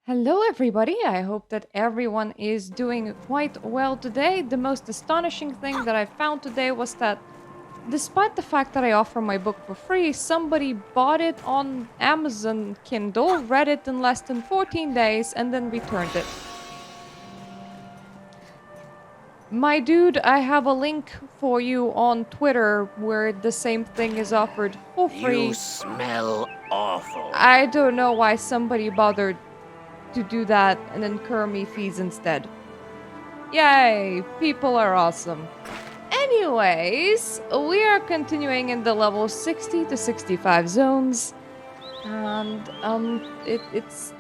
Hello, everybody. I hope that everyone is doing quite well today. The most astonishing thing that I found today was that despite the fact that I offer my book for free, somebody bought it on Amazon Kindle, read it in less than 14 days, and then returned it. My dude, I have a link for you on Twitter where the same thing is offered for free. You smell awful. I don't know why somebody bothered to do that and incur me fees instead. Yay! People are awesome. Anyways, we are continuing in the level 60 to 65 zones, and it's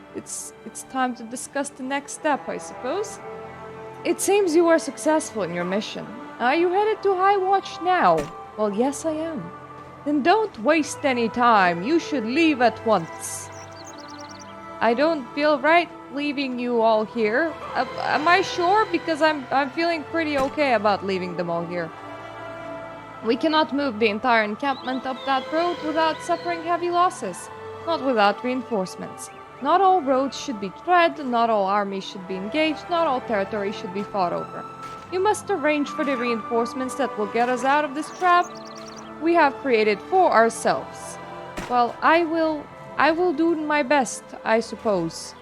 time to discuss the next step, I suppose. It seems you are successful in your mission. Are you headed to High Watch now? Well, yes, I am. Then don't waste any time. You should leave at once. I don't feel right leaving you all here. Am I sure? Because I'm feeling pretty okay about leaving them all here. We cannot move the entire encampment up that road without suffering heavy losses. Not without reinforcements. Not all roads should be tread, not all armies should be engaged, not all territory should be fought over. You must arrange for the reinforcements that will get us out of this trap we have created for ourselves. Well, I will do my best, I suppose.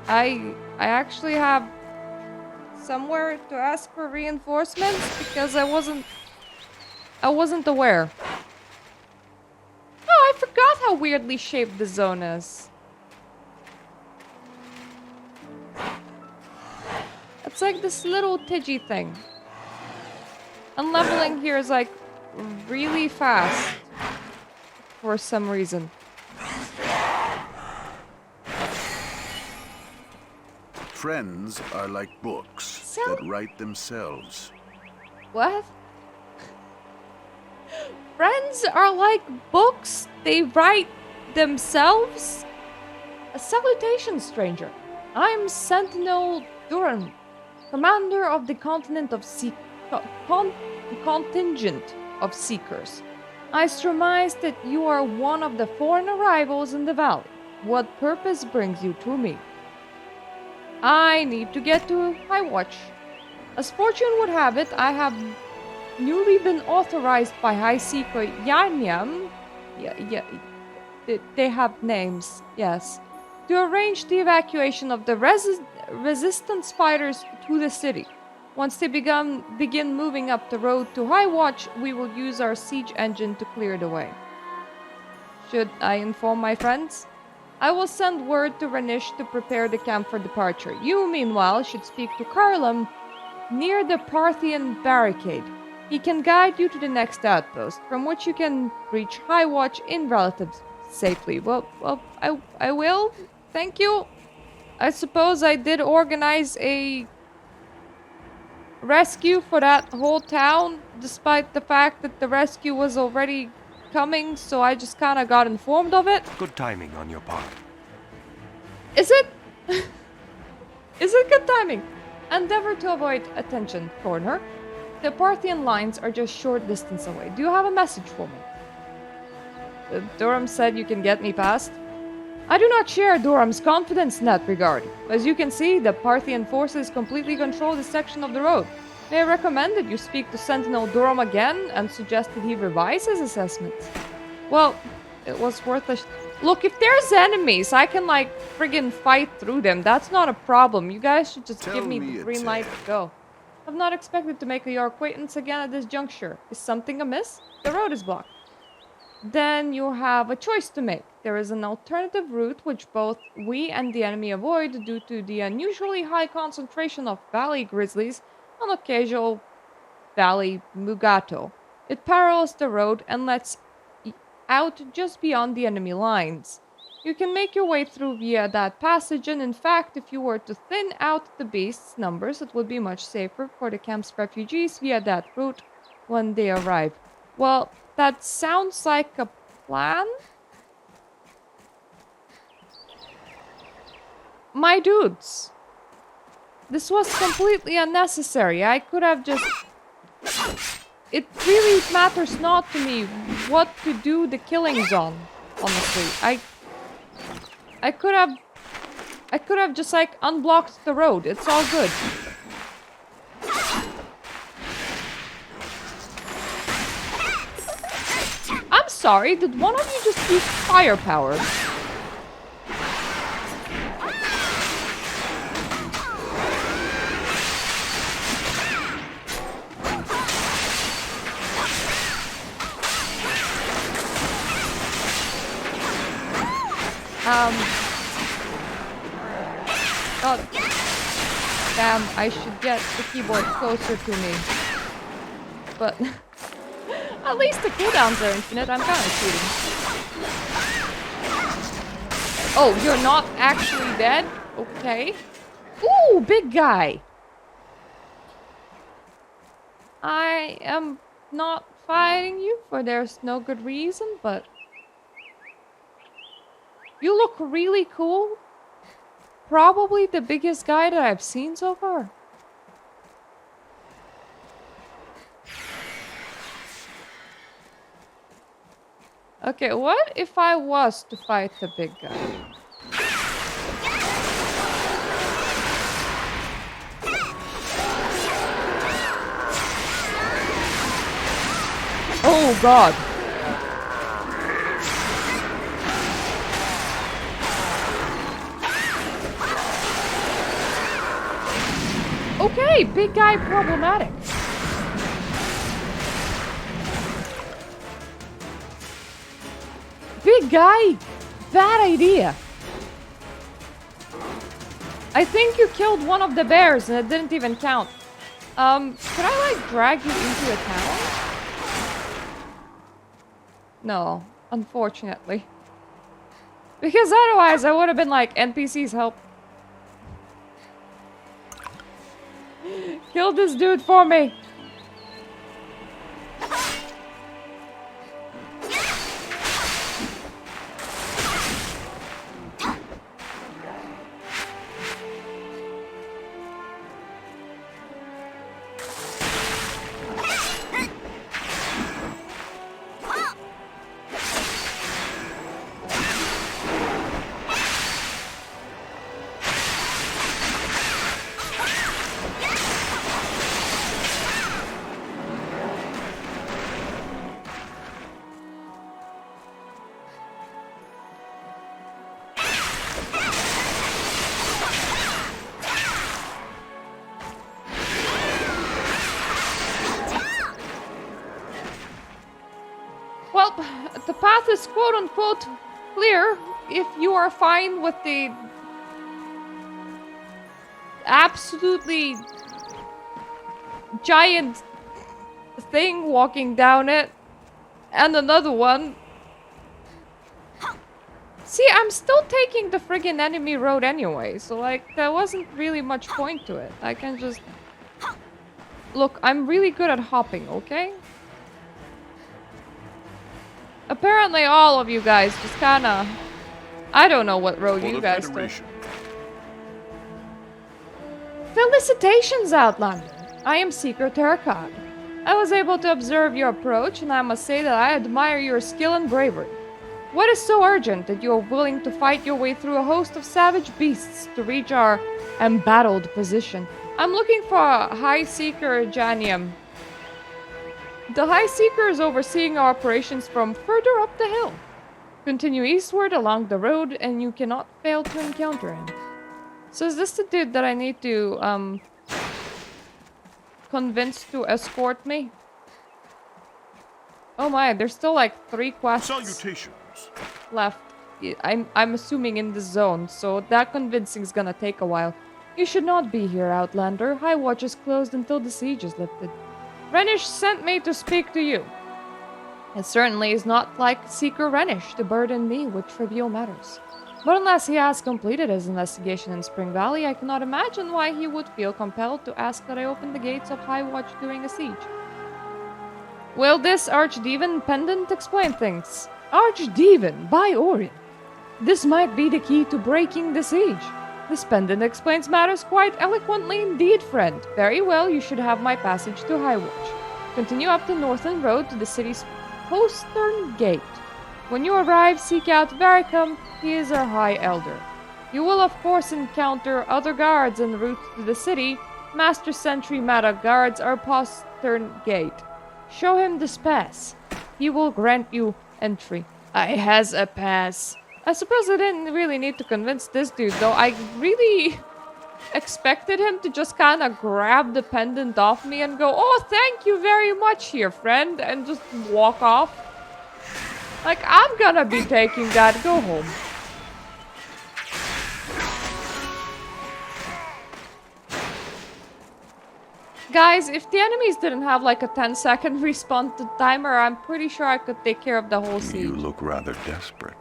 I actually have somewhere to ask for reinforcements because I wasn't aware. Oh, I forgot how weirdly shaped the zone is. It's like this little Tidgy thing. And leveling here is like really fast for some reason. Friends are like books that write themselves. What? Friends are like books, they write themselves? A salutation, stranger. I'm Sentinel Duran, commander of the contingent of Seekers. I surmise that you are one of the foreign arrivals in the valley. What purpose brings you to me? I need to get to High Watch. As fortune would have it, I have newly been authorized by High Seeker Yanyam. They have names, yes. To arrange the evacuation of the resistant spiders to the city. Once they begin moving up the road to High Watch, we will use our siege engine to clear the way. Should I inform my friends? I will send word to Ranish to prepare the camp for departure. You, meanwhile, should speak to Karlam near the Parthian barricade. He can guide you to the next outpost, from which you can reach High Watch in relative safely. Well, I will. Thank you. I suppose I did organize a rescue for that whole town, despite the fact that the rescue was already coming, so I just kind of got informed of it. Good timing on your part. Is it? Is it good timing? Endeavor to avoid attention, foreigner. The Parthian lines are just short distance away. Do you have a message for me? Durham said you can get me past. I do not share Durham's confidence in that regard. As you can see, the Parthian forces completely control this section of the road. May I recommend that you speak to Sentinel Durham again and suggest that he revise his assessments? Well, it was worth a look, if there's enemies, I can like friggin' fight through them. That's not a problem. You guys should just give me the green light to go. I've not expected to make your acquaintance again at this juncture. Is something amiss? The road is blocked. Then you have a choice to make. There is an alternative route which both we and the enemy avoid due to the unusually high concentration of valley grizzlies and occasional valley mugato. It parallels the road and lets out just beyond the enemy lines. You can make your way through via that passage, and in fact, if you were to thin out the beasts' numbers, it would be much safer for the camp's refugees via that route when they arrive. Well, that sounds like a plan? My dudes, this was completely unnecessary. I could have just... It really matters not to me what to do the killings on, honestly. I could have just like unblocked the road. It's all good. I'm sorry, did one of you just use firepower? God damn, I should get the keyboard closer to me. But at least the cooldowns are infinite. I'm kind of shooting. Oh, you're not actually dead? Okay. Ooh, big guy. I am not fighting you for there's no good reason, but you look really cool. Probably the biggest guy that I've seen so far. Okay, what if I was to fight the big guy? Oh god. Okay, big guy problematic. Big guy, bad idea. I think you killed one of the bears and it didn't even count. Could I like drag you into a town? No, unfortunately. Because otherwise I would have been like, NPCs help. Kill this dude for me. Well, the path is quote-unquote clear if you are fine with the absolutely giant thing walking down it and another one. See, I'm still taking the friggin' enemy road anyway, so like there wasn't really much point to it. I can just... Look, I'm really good at hopping, okay? Apparently all of you guys just kinda... I don't know what road you guys took. Felicitations, Outlander! I am Seeker Tera. I was able to observe your approach, and I must say that I admire your skill and bravery. What is so urgent that you are willing to fight your way through a host of savage beasts to reach our embattled position? I'm looking for High Seeker Janium. The High Seeker is overseeing our operations from further up the hill. Continue eastward along the road and you cannot fail to encounter him. So is this the dude that I need to, convince to escort me? Oh my, there's still like 3 quests left. I'm assuming in this zone, so that convincing is gonna take a while. You should not be here, Outlander. High Watch is closed until the siege is lifted. Renish sent me to speak to you. It certainly is not like Seeker Renish to burden me with trivial matters. But unless he has completed his investigation in Spring Valley, I cannot imagine why he would feel compelled to ask that I open the gates of High Watch during a siege. Will this Archdemon pendant explain things? Archdemon, by Orion. This might be the key to breaking the siege. This pendant explains matters quite eloquently indeed, friend. Very well, you should have my passage to High Watch. Continue up the northern road to the city's postern gate. When you arrive, seek out Varicum. He is our High Elder. You will of course encounter other guards en route to the city. Master Sentry Mata guards our postern gate. Show him this pass. He will grant you entry. I has a pass. I suppose I didn't really need to convince this dude, though. I really expected him to just kind of grab the pendant off me and go, "Oh, thank you very much here, friend," and just walk off. Like, I'm gonna be taking that. Go home. Guys, if the enemies didn't have like a 10-second respawn timer, I'm pretty sure I could take care of the whole siege. You look rather desperate.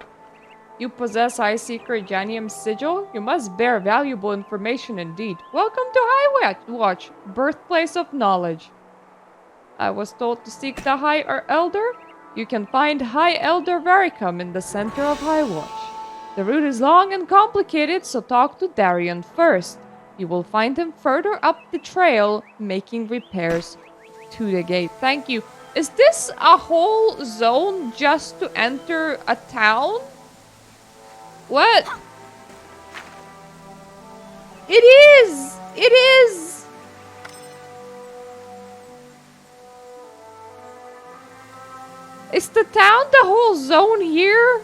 You possess Eye Seeker Janium's sigil? You must bear valuable information indeed. Welcome to High Watch, birthplace of knowledge. I was told to seek the High Elder. You can find High Elder Varicum in the center of High Watch. The route is long and complicated, so talk to Darion first. You will find him further up the trail, making repairs to the gate. Thank you. Is this a whole zone just to enter a town? What? It is! It is! Is the town the whole zone here?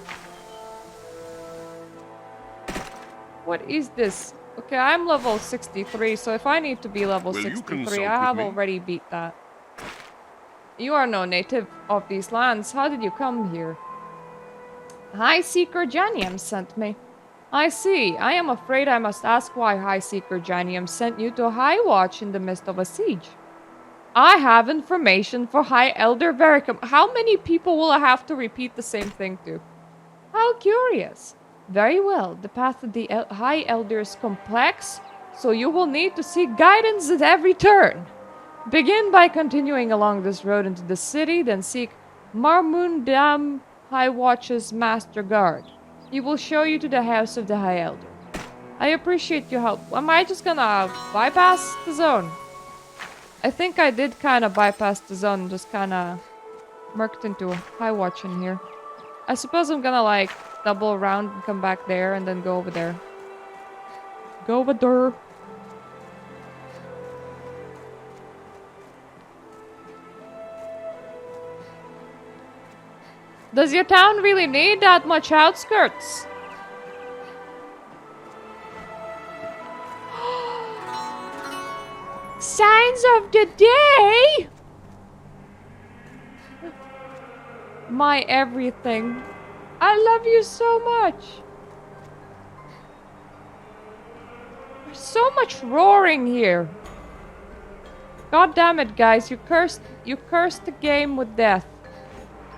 What is this? Okay, I'm level 63, so if I need to be level 63, I have already beat that. You are no native of these lands. How did you come here? High Seeker Janium sent me. I see. I am afraid I must ask why High Seeker Janium sent you to High Watch in the midst of a siege. I have information for High Elder Varicum. How many people will I have to repeat the same thing to? How curious. Very well. The path to the High Elder is complex, so you will need to seek guidance at every turn. Begin by continuing along this road into the city, then seek Marmundam High Watch's Master Guard. He will show you to the house of the High Elder. I appreciate your help. Am I just gonna bypass the zone? I think I did kind of bypass the zone and just kind of murked into High Watch in here. I suppose I'm gonna like double around and come back there and then go over there. Go over there. Does your town really need that much outskirts? Signs of the day! My everything. I love you so much. There's so much roaring here. God damn it, guys. You cursed the game with death.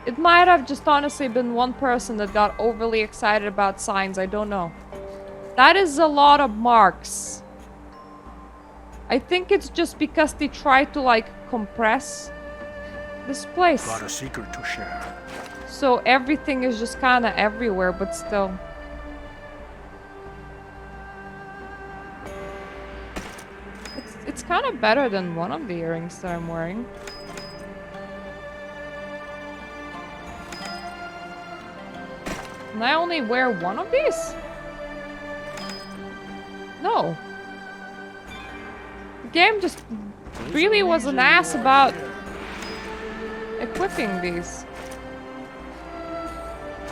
It might have just honestly been one person that got overly excited about signs. I don't know. That is a lot of marks. I think it's just because they try to like compress this place. Got a secret to share. So everything is just kind of everywhere, but still. It's kind of better than one of the earrings that I'm wearing. Can I only wear one of these? No. The game just really was an ass about equipping these.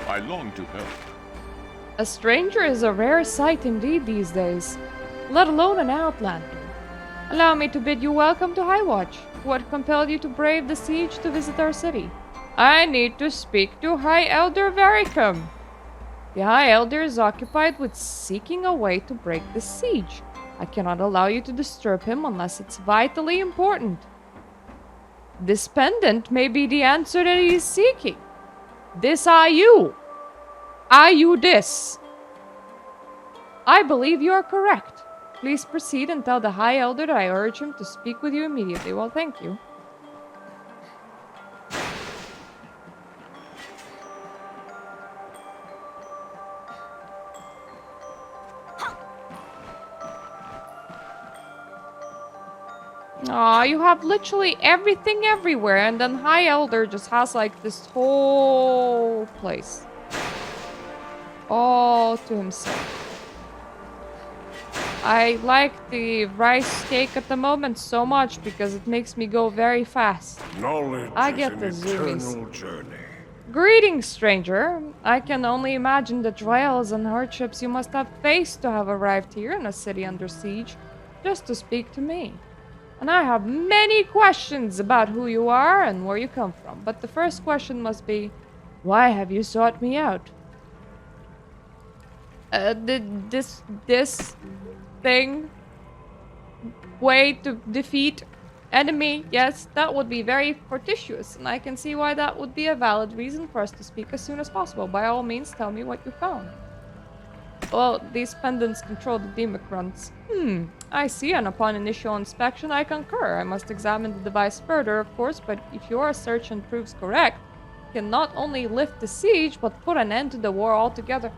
I long to help. A stranger is a rare sight indeed these days, let alone an outlander. Allow me to bid you welcome to High Watch. What compelled you to brave the siege to visit our city? I need to speak to High Elder Varicum. The High Elder is occupied with seeking a way to break the siege. I cannot allow you to disturb him unless it's vitally important. This pendant may be the answer that he is seeking. This are you. Are you this? I believe you are correct. Please proceed and tell the High Elder that I urge him to speak with you immediately. Well, thank you. Aw, you have literally everything everywhere, and then High Elder just has like this whole place all to himself. I like the rice cake at the moment so much because it makes me go very fast. Knowledge I get the is an zoomies. eternal journey. Greetings, stranger. I can only imagine the trials and hardships you must have faced to have arrived here in a city under siege, just to speak to me. And I have many questions about who you are and where you come from. But the first question must be, why have you sought me out? This thing, way to defeat enemy, yes, that would be very fortuitous, and I can see why that would be a valid reason for us to speak as soon as possible. By all means, tell me what you found. Well, these pendants control the democrons. I see, and upon initial inspection, I concur. I must examine the device further, of course, but if your assertion proves correct, it can not only lift the siege, but put an end to the war altogether.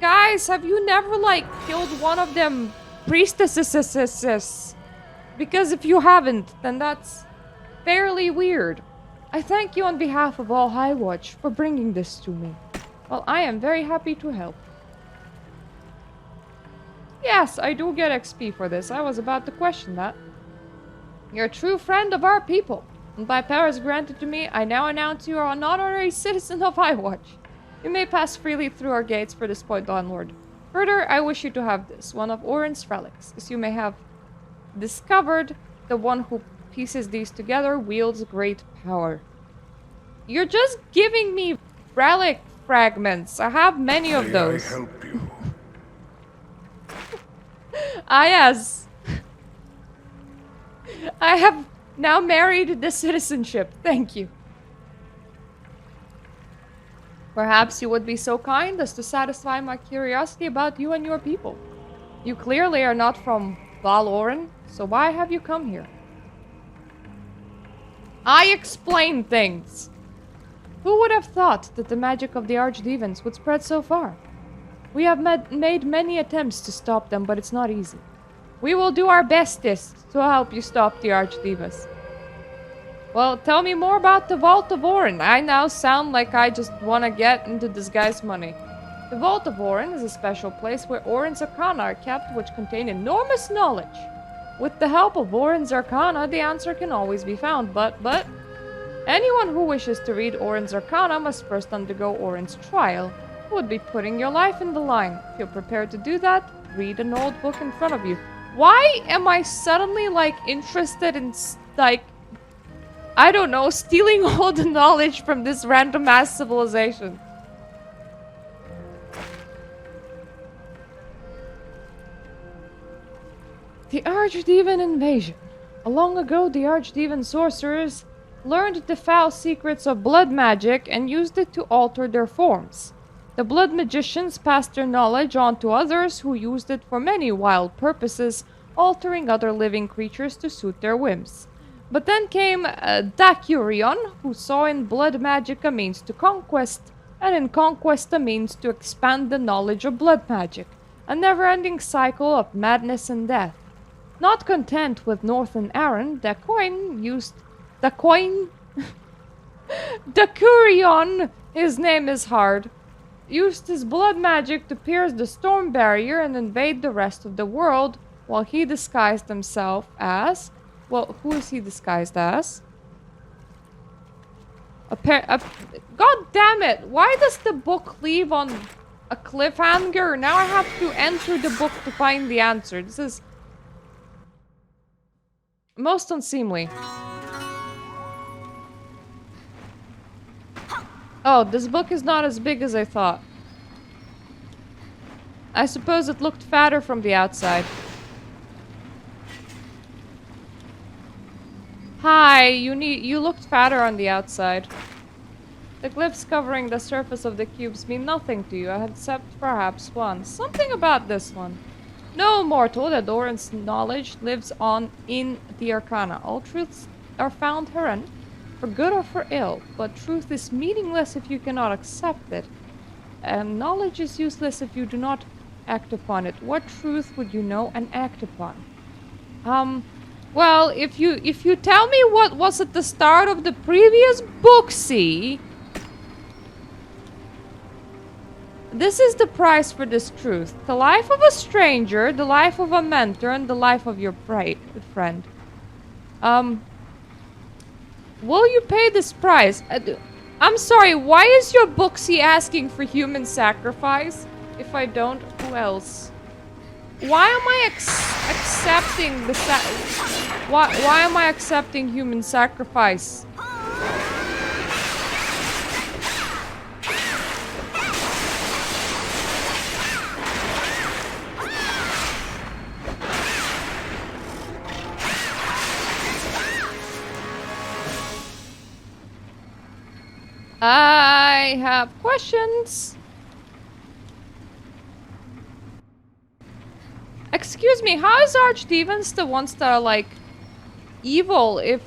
Guys, have you never, like, killed one of them priestesses? Because if you haven't, then that's fairly weird. I thank you on behalf of all High Watch for bringing this to me. Well, I am very happy to help. Yes, I do get XP for this. I was about to question that. You're a true friend of our people. And by powers granted to me, I now announce you are an honorary citizen of High Watch. You may pass freely through our gates for this point onward. Further, I wish you to have this, one of Orin's relics, as you may have discovered, the one who pieces these together wields great power. You're just giving me relic fragments. I have many of those. May I help you? Ah, yes. I have now married the citizenship. Thank you. Perhaps you would be so kind as to satisfy my curiosity about you and your people. You clearly are not from Valoran, so why have you come here? I explain things! Who would have thought that the magic of the Archdevons would spread so far? We have made many attempts to stop them, but it's not easy. We will do our bestest to help you stop the Archdevas. Well, tell me more about the Vault of Orin. I now sound like I just want to get into this guy's money. The Vault of Orin is a special place where Orin's Arcana are kept, which contain enormous knowledge. With the help of Orin's Arcana, the answer can always be found, but anyone who wishes to read Orin's Arcana must first undergo Orin's trial. You would be putting your life in the line. If you're prepared to do that, read an old book in front of you. Why am I suddenly, like, interested in, like, I don't know, stealing all the knowledge from this random ass civilization? The Archdevan invasion. Long ago, the Archdevan sorcerers learned the foul secrets of blood magic and used it to alter their forms. The blood magicians passed their knowledge on to others who used it for many wild purposes, altering other living creatures to suit their whims. But then came Dacurion, who saw in blood magic a means to conquest, and in conquest a means to expand the knowledge of blood magic, a never-ending cycle of madness and death. Not content with Northern Aran, Dacurion, his name is hard, used his blood magic to pierce the storm barrier and invade the rest of the world, while he disguised himself as... Well, who is he disguised as? God damn it! Why does the book leave on a cliffhanger? Now I have to enter the book to find the answer. This is most unseemly. Oh, this book is not as big as I thought. I suppose it looked fatter from the outside. Hi, you looked fatter on the outside. The glyphs covering the surface of the cubes mean nothing to you, except perhaps one. Something about this one. No mortal that Orin's knowledge lives on in the Arcana. All truths are found herein, for good or for ill, but truth is meaningless if you cannot accept it, and knowledge is useless if you do not act upon it. What truth would you know and act upon? Well, if you tell me what was at the start of the previous booksy, this is the price for this truth. The life of a stranger, the life of a mentor, and the life of your friend. Will you pay this price? I'm sorry, why is your booksy asking for human sacrifice? If I don't, who else? Why am I accepting the why am I accepting human sacrifice? I have questions. Excuse me, how is archdemons the ones that are like evil if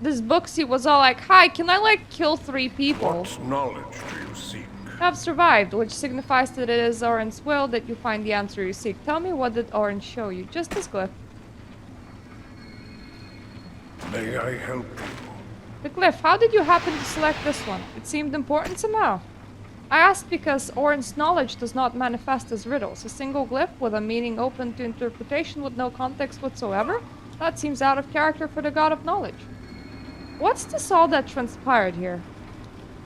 this booksy was all like, hi, can I like kill 3 people? What knowledge do you seek? Have survived, which signifies that it is Orin's will that you find the answer you seek. Tell me, what did Orin show you? Just this glyph. May I help you? The glyph, how did you happen to select this one? It seemed important somehow. I asked because Orin's knowledge does not manifest as riddles. A single glyph with a meaning open to interpretation with no context whatsoever? That seems out of character for the god of knowledge. What's this all that transpired here?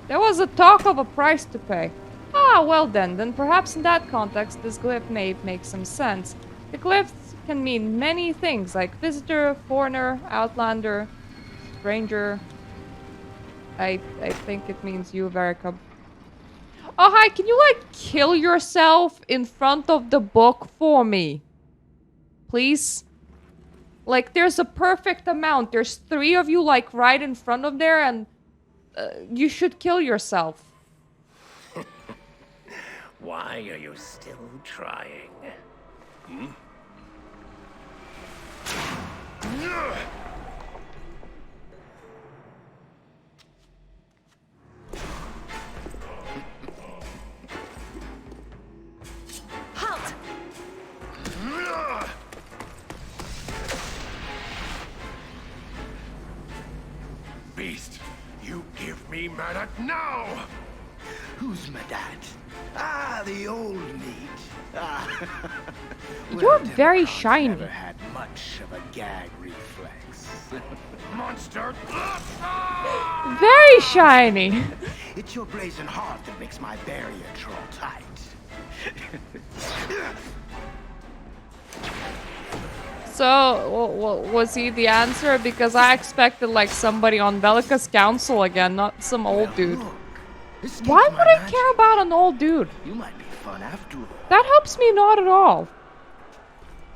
There was a talk of a price to pay. Ah, well then perhaps in that context this glyph may make some sense. The glyphs can mean many things like visitor, foreigner, outlander, stranger. I think it means you, Vericub. Oh, hi, can you, like, kill yourself in front of the book for me? Please? Like, there's a perfect amount. There's 3 of you, like, right in front of there, and you should kill yourself. Why are you still trying? Hmm? Halt! Beast, you give me Madat now! Who's my dad? Ah, the old meat. Ah. You're Well, very Democrats shiny. Never had much of a gag reflex. Monster! Very shiny. It's your brazen heart that makes my barrier troll tight. So, was he the answer? Because I expected, like, somebody on Velika's council again, not some old dude. Look, escape Why my would I magic. care about an old dude? You might be fun after all, That helps me not at all.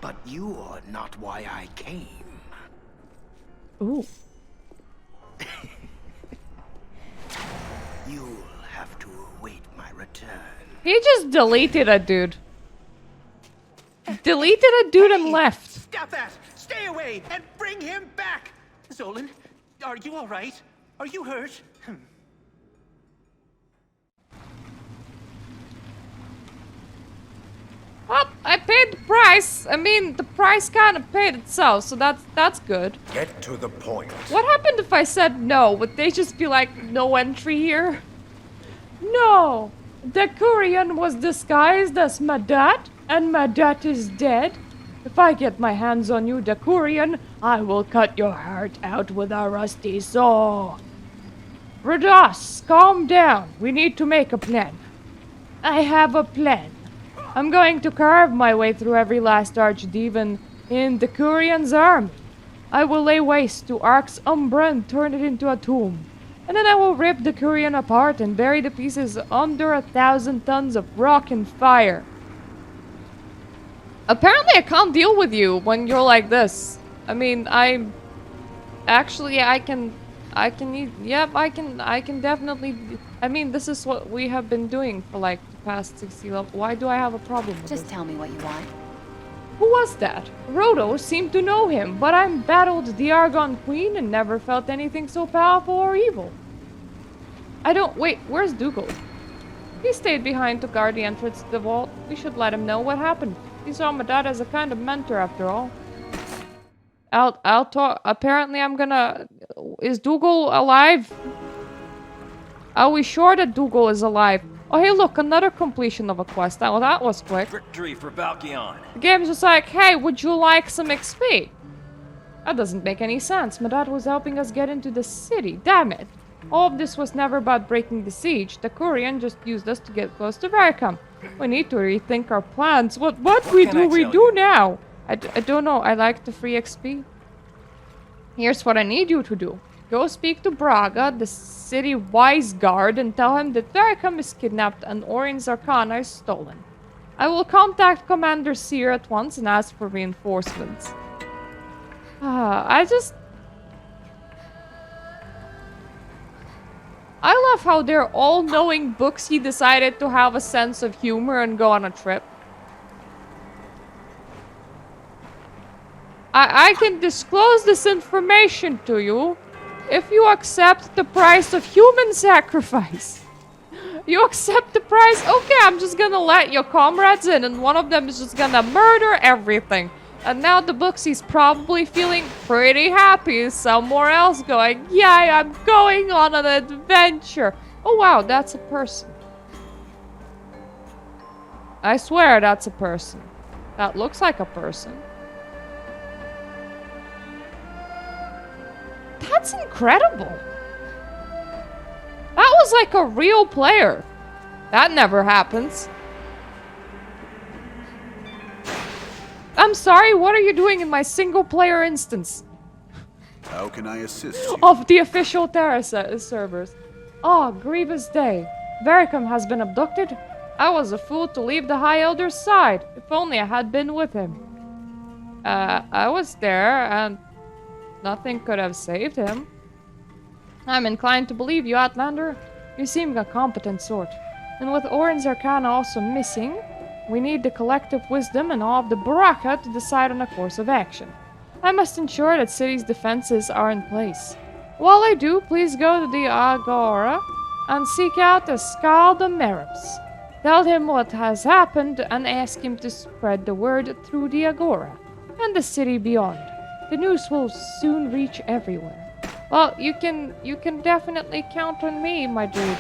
but you're not why I came. Ooh. You'll have to await my return. He just deleted a dude. Deleted a dude and left. Stop that! Stay away and bring him back! Zolan, are you alright? Are you hurt? Well, I paid the price. I mean, the price kind of paid itself, so that's good. Get to the point. What happened if I said no? Would they just be like, no entry here? No! The Kurian was disguised as Madat, and Madat is dead. If I get my hands on you, Dakurian, I will cut your heart out with a rusty saw. Radas, calm down. We need to make a plan. I have a plan. I'm going to carve my way through every last archdemon in the Kurian's army. I will lay waste to Ark's Umbra and turn it into a tomb. And then I will rip the Kurian apart and bury the pieces under 1,000 tons of rock and fire. Apparently I can't deal with you when you're like this. I mean, I can definitely, I mean, this is what we have been doing for like the past 60 levels. Why do I have a problem with Just this? tell me what you want. Who was that? Roto seemed to know him, but I battled the Argon Queen and never felt anything so powerful or evil. Wait, where's Dougal? He stayed behind to guard the entrance to the vault. We should let him know what happened. He saw Madat as a kind of mentor after all. I'll talk. Apparently, I'm gonna. Is Dougal alive? Are we sure that Dougal is alive? Oh, hey, look, another completion of a quest. Oh, that was quick. Victory for Valkion. The game's just like, hey, would you like some XP? That doesn't make any sense. My dad was helping us get into the city. Damn it. All of this was never about breaking the siege. The Korean just used us to get close to Varicum. We need to rethink our plans. What we can I tell do you? now? I don't know. I like the free XP. Here's what I need you to do. Go speak to Braga, the city wise guard, and tell him that Varicum is kidnapped and Orin's Arcana is stolen. I will contact Commander Seer at once and ask for reinforcements. I love how they're all-knowing books. He decided to have a sense of humor and go on a trip. I can disclose this information to you if you accept the price of human sacrifice. You accept the price? Okay, I'm just gonna let your comrades in, and one of them is just gonna murder everything. And now the booksy's probably feeling pretty happy somewhere else going, yay, I'm going on an adventure. Oh wow, that's a person. I swear that's a person. That looks like a person. That's incredible. That was like a real player. That never happens. I'm sorry, what are you doing in my single-player instance How can I assist you? of the official Tera servers? Oh, grievous day. Varicum has been abducted. I was a fool to leave the High Elder's side. If only I had been with him. I was there, and nothing could have saved him. I'm inclined to believe you, Outlander. You seem a competent sort. And with Orin's Arcana also missing, we need the collective wisdom and all of the Baraka to decide on a course of action. I must ensure that city's defenses are in place. While I do, please go to the Agora and seek out the Skal the Meribs. Tell him what has happened and ask him to spread the word through the Agora and the city beyond. The news will soon reach everywhere. Well, you can definitely count on me, my dude.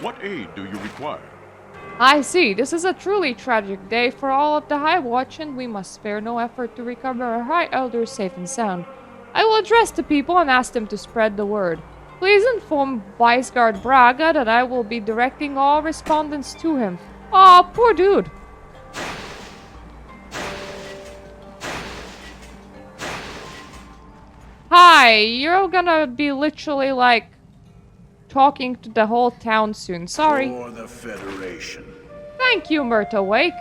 What aid do you require? I see. This is a truly tragic day for all of the High Watch, and we must spare no effort to recover our High Elder safe and sound. I will address the people and ask them to spread the word. Please inform Viceguard Braga that I will be directing all respondents to him. Aw, poor dude. Hi, you're gonna be literally like talking to the whole town soon. Sorry. For the Federation. Thank you, Myrta Wake.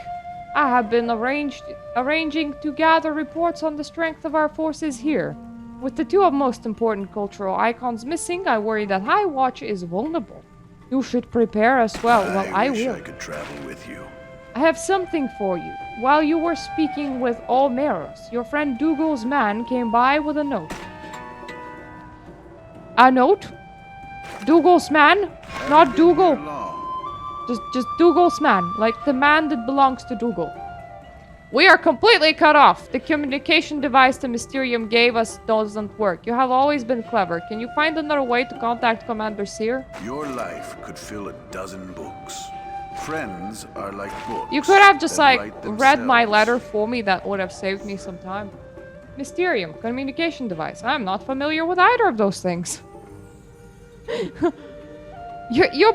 I have been arranging to gather reports on the strength of our forces here. With the two most important cultural icons missing, I worry that High Watch is vulnerable. You should prepare as well. Well, I wish will. I could travel with you. I have something for you. While you were speaking with Olmeros, your friend Dougal's man came by with a note. A note? Dougal's man? Not Dougal. Just Dougal's man. Like the man that belongs to Dougal. We are completely cut off. The communication device the Mysterium gave us doesn't work. You have always been clever. Can you find another way to contact Commander Seer? Your life could fill a dozen books. Friends are like books. You could have just that like write read my themselves. letter for me. That would have saved me some time. Mysterium, communication device. I'm not familiar with either of those things. your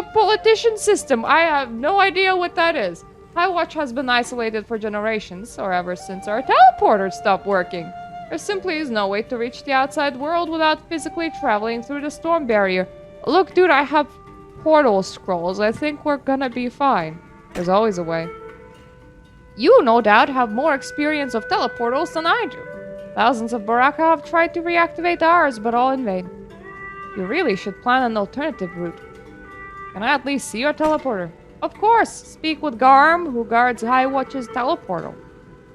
politician system. I have no idea what that is. High Watch has been isolated for generations, or ever since our teleporter stopped working. There simply is no way to reach the outside world without physically traveling through the storm barrier. Look, dude, I have portal scrolls. I think we're gonna be fine. There's always a way. You, no doubt, have more experience of teleportals than I do. Thousands of Baraka have tried to reactivate ours, but all in vain. You really should plan an alternative route. Can I at least see your teleporter? Of course! Speak with Garm, who guards High Watch's teleportal.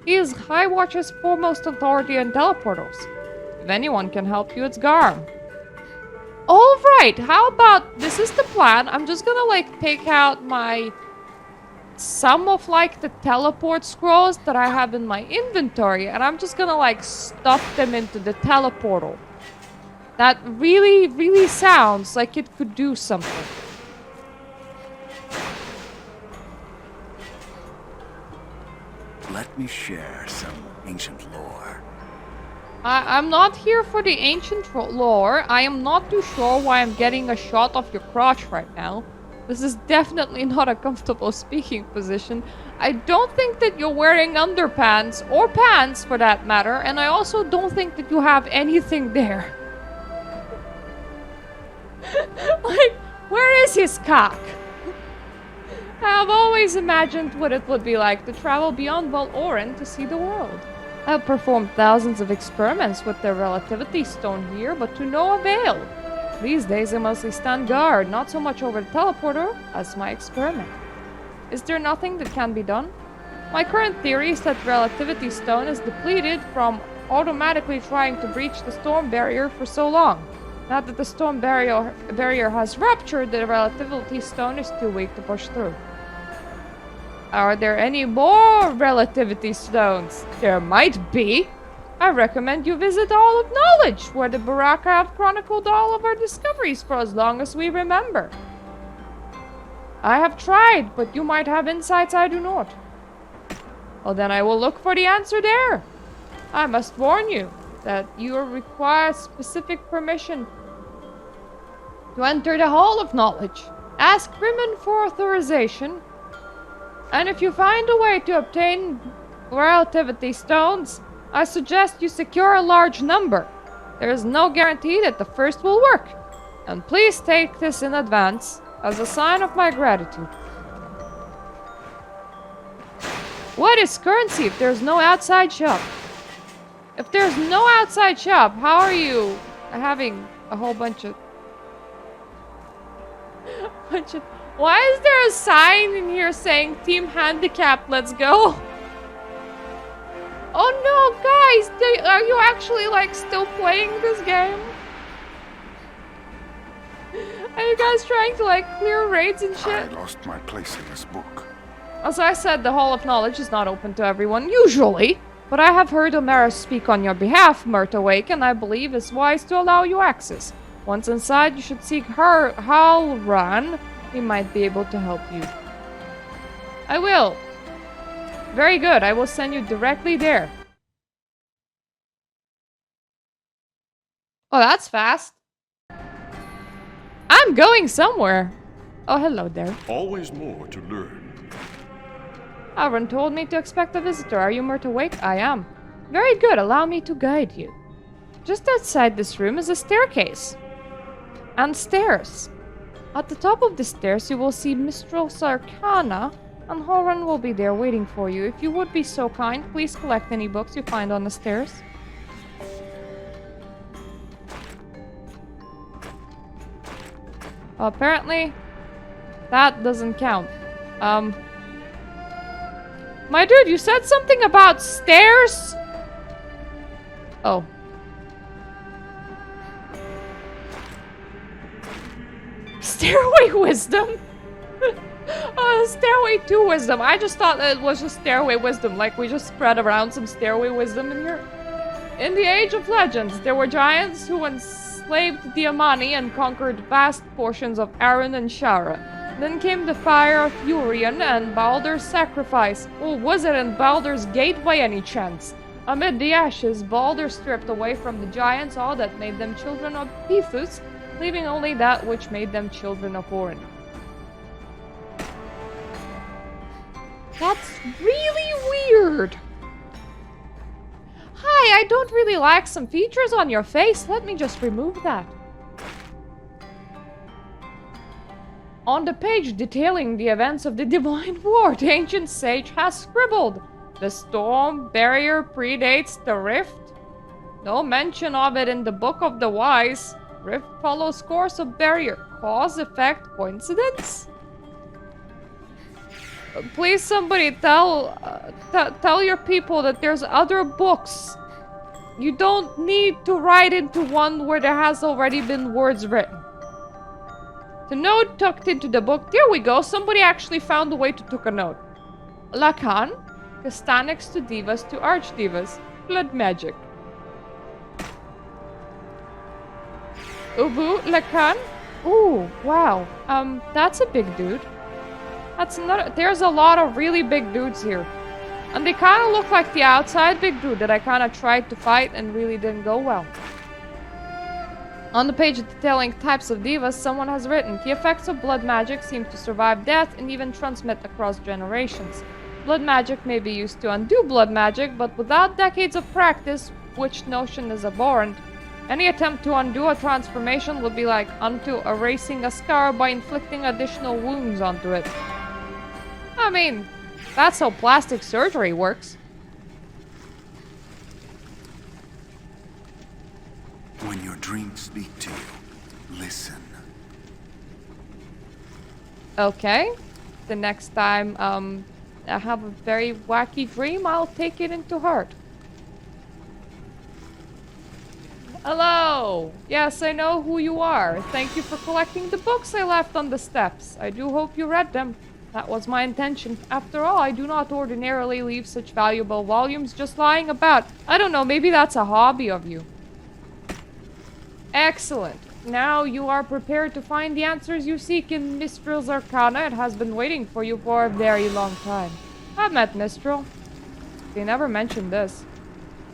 He is High Watch's foremost authority in teleportals. If anyone can help you, it's Garm. All Alright, how about this is the plan. I'm just gonna like pick out some of like the teleport scrolls that I have in my inventory, and I'm just gonna like stuff them into the teleportal. That really, really sounds like it could do something. Let me share some ancient lore. I'm not here for the ancient lore. I am not too sure why I'm getting a shot of your crotch right now. This is definitely not a comfortable speaking position. I don't think that you're wearing underpants, or pants for that matter, and I also don't think that you have anything there. Like, where is his cock? I've always imagined what it would be like to travel beyond Val-Oren to see the world. I've performed thousands of experiments with the relativity stone here, but to no avail. These days I mostly stand guard, not so much over the teleporter as my experiment. Is there nothing that can be done? My current theory is that the relativity stone is depleted from automatically trying to breach the storm barrier for so long. Now that the storm barrier has ruptured, the relativity stone is too weak to push through. Are there any more relativity stones? There might be. I recommend you visit All of Knowledge, where the Baraka have chronicled all of our discoveries for as long as we remember. I have tried, but you might have insights I do not. Well, then I will look for the answer there. I must warn you that you require specific permission to enter the Hall of Knowledge. Ask Rimmon for authorization. And if you find a way to obtain relativity stones, I suggest you secure a large number. There is no guarantee that the first will work. And please take this in advance as a sign of my gratitude. What is currency if there's no outside shop? If there's no outside shop, how are you having a whole bunch of... Why is there a sign in here saying Team Handicap, let's go? Oh no, guys! Are you actually, like, still playing this game? Are you guys trying to, like, clear raids and shit? I lost my place in this book. As I said, the Hall of Knowledge is not open to everyone, usually. But I have heard Omera speak on your behalf, Murtawake, and I believe it's wise to allow you access. Once inside, you should seek Halran. He might be able to help you. I will. Very good. I will send you directly there. Oh, that's fast. I'm going somewhere. Oh, hello there. Always more to learn. Alvin told me to expect a visitor. Are you Murtawake? I am. Very good. Allow me to guide you. Just outside this room is a staircase. And stairs. At the top of the stairs, you will see Mistress Arcana, and Horan will be there waiting for you. If you would be so kind, please collect any books you find on the stairs. Well, apparently, that doesn't count. My dude, you said something about stairs? Oh. Stairway wisdom? Stairway to wisdom. I just thought that it was just stairway wisdom. Like we just spread around some stairway wisdom in here. In the Age of Legends, there were giants who enslaved the Amani and conquered vast portions of Aran and Shara. Then came the fire of Urian and Baldur's sacrifice. Or was it in Baldur's Gate by any chance? Amid the ashes, Baldur stripped away from the giants all that made them children of Pithus, leaving only that which made them children of Orin. That's really weird. Hi, I don't really like some features on your face. Let me just remove that. On the page detailing the events of the Divine War, the ancient sage has scribbled, "The storm barrier predates the rift." No mention of it in the Book of the Wise. Rift follows course of barrier. Cause, effect, coincidence? Please somebody tell your people that there's other books. You don't need to write into one where there has already been words written. The note tucked into the book. There we go. Somebody actually found a way to tuck a note. Lacan, Castanics to Divas to Archdivas. Blood magic. Ubu, Lacan. Ooh, wow. That's a big dude. That's another. There's a lot of really big dudes here. And they kind of look like the outside big dude that I kind of tried to fight and really didn't go well. On the page detailing types of divas, someone has written, the effects of blood magic seem to survive death and even transmit across generations. Blood magic may be used to undo blood magic, but without decades of practice, which notion is abhorrent, any attempt to undo a transformation would be like unto erasing a scar by inflicting additional wounds onto it. I mean, that's how plastic surgery works. When your dreams speak to you, listen. Okay. The next time, I have a very wacky dream, I'll take it into heart. Hello! Yes, I know who you are. Thank you for collecting the books I left on the steps. I do hope you read them. That was my intention. After all, I do not ordinarily leave such valuable volumes just lying about. I don't know, maybe that's a hobby of you. Excellent. Now you are prepared to find the answers you seek in Mistril's Arcana. It has been waiting for you for a very long time. I've met Mistral. They never mentioned this.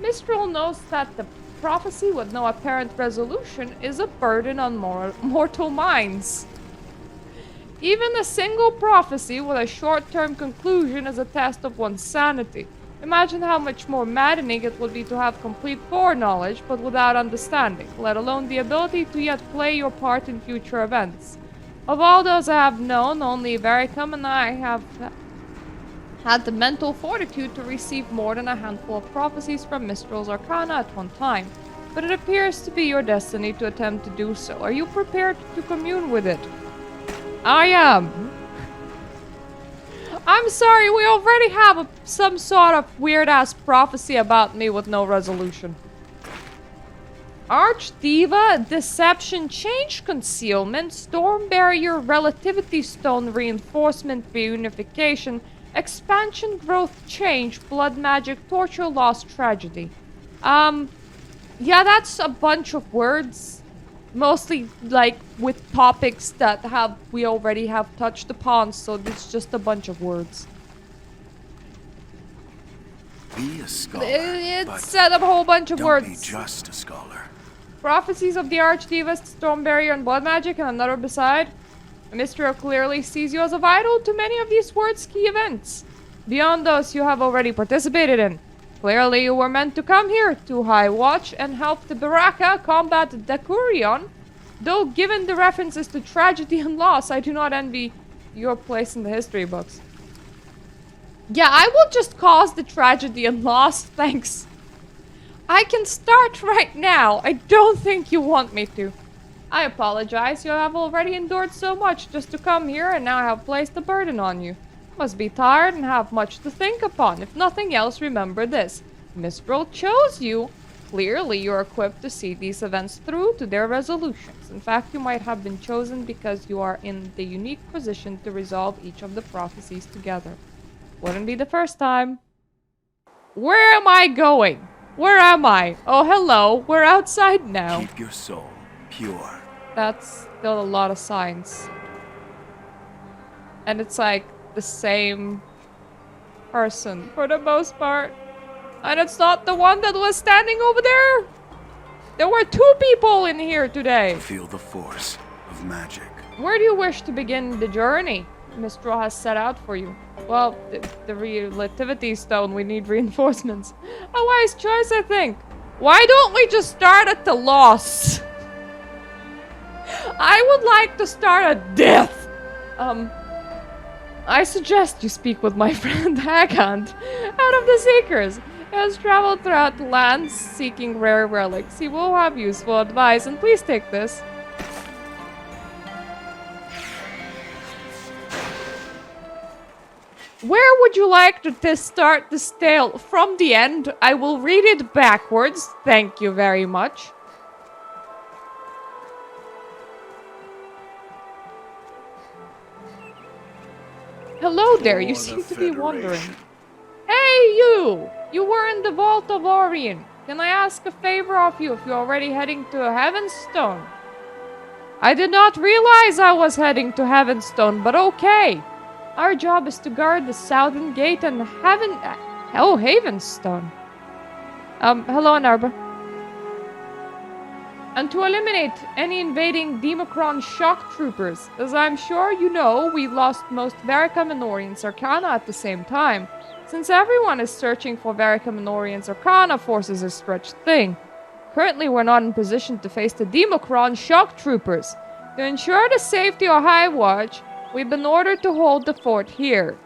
Mistral knows that the prophecy with no apparent resolution is a burden on mortal minds. Even a single prophecy with a short-term conclusion is a test of one's sanity. Imagine how much more maddening it would be to have complete foreknowledge, but without understanding, let alone the ability to yet play your part in future events. Of all those I have known, only Vericum and I have had the mental fortitude to receive more than a handful of prophecies from Mistril's Arcana at one time. But it appears to be your destiny to attempt to do so. Are you prepared to commune with it? I am. I'm sorry, we already have some sort of weird-ass prophecy about me with no resolution. Archdiva, Deception, Change Concealment, Storm Barrier, Relativity Stone, Reinforcement, Reunification, Expansion, Growth, Change, Blood Magic, Torture, Loss, Tragedy. Yeah, that's a bunch of words. Mostly, like, with topics that we already have touched upon, so it's just a bunch of words. Be a scholar, It but said a whole bunch of don't words. be just a scholar. Prophecies of the Archdivas, Storm Barrier, and Blood Magic, and another beside. Mistral clearly sees you as a vital to many of these words' key events. Beyond those you have already participated in. Clearly you were meant to come here to High Watch and help the Baraka combat Decurion. Though given the references to tragedy and loss, I do not envy your place in the history books. Yeah, I will just cause the tragedy and loss, thanks. I can start right now. I don't think you want me to. I apologize, you have already endured so much just to come here and now I have placed a burden on you. Must be tired and have much to think upon. If nothing else, remember this. Mistral chose you. Clearly, you're equipped to see these events through to their resolutions. In fact, you might have been chosen because you are in the unique position to resolve each of the prophecies together. Wouldn't be the first time. Where am I going? Where am I? Oh, hello. We're outside now. Keep your soul pure. That's still a lot of signs. And it's like the same person for the most part. And it's not the one that was standing over there. There were two people in here today. Feel the force of magic. Where do you wish to begin the journey Mistral has set out for you? Well, the relativity stone, we need reinforcements. A wise choice, I think. Why don't we just start at the loss? I would like to start at death. I suggest you speak with my friend Hagand, out of the Seekers. He has traveled throughout the lands seeking rare relics. He will have useful advice, and please take this. Where would you like to start this tale? From the end. I will read it backwards. Thank you very much. Hello there, you For the seem to be wandering. Federation. Hey, you! You were in the Vault of Orion. Can I ask a favor of you if you're already heading to Heavenstone? I did not realize I was heading to Heavenstone, but okay. Our job is to guard the southern gate and Havenstone. Hello, Anarba. And to eliminate any invading Democron shock troopers. As I'm sure you know, we lost most Verica Minorians Arcana at the same time. Since everyone is searching for Verica Minorians Arcana forces are stretched thing. Currently, we're not in position to face the Democron shock troopers. To ensure the safety of High Watch, we've been ordered to hold the fort here.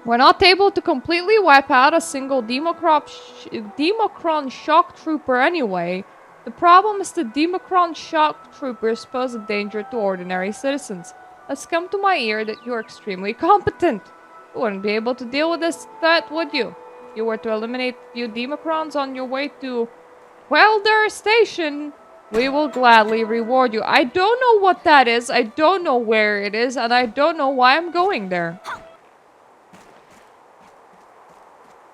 We're not able to completely wipe out a single Democron shock trooper anyway. The problem is the Democron shock troopers pose a danger to ordinary citizens. It's come to my ear that you're extremely competent. You wouldn't be able to deal with this threat, would you? If you were to eliminate a few Democrons on your way to Welder Station, we will gladly reward you. I don't know what that is, I don't know where it is, and I don't know why I'm going there.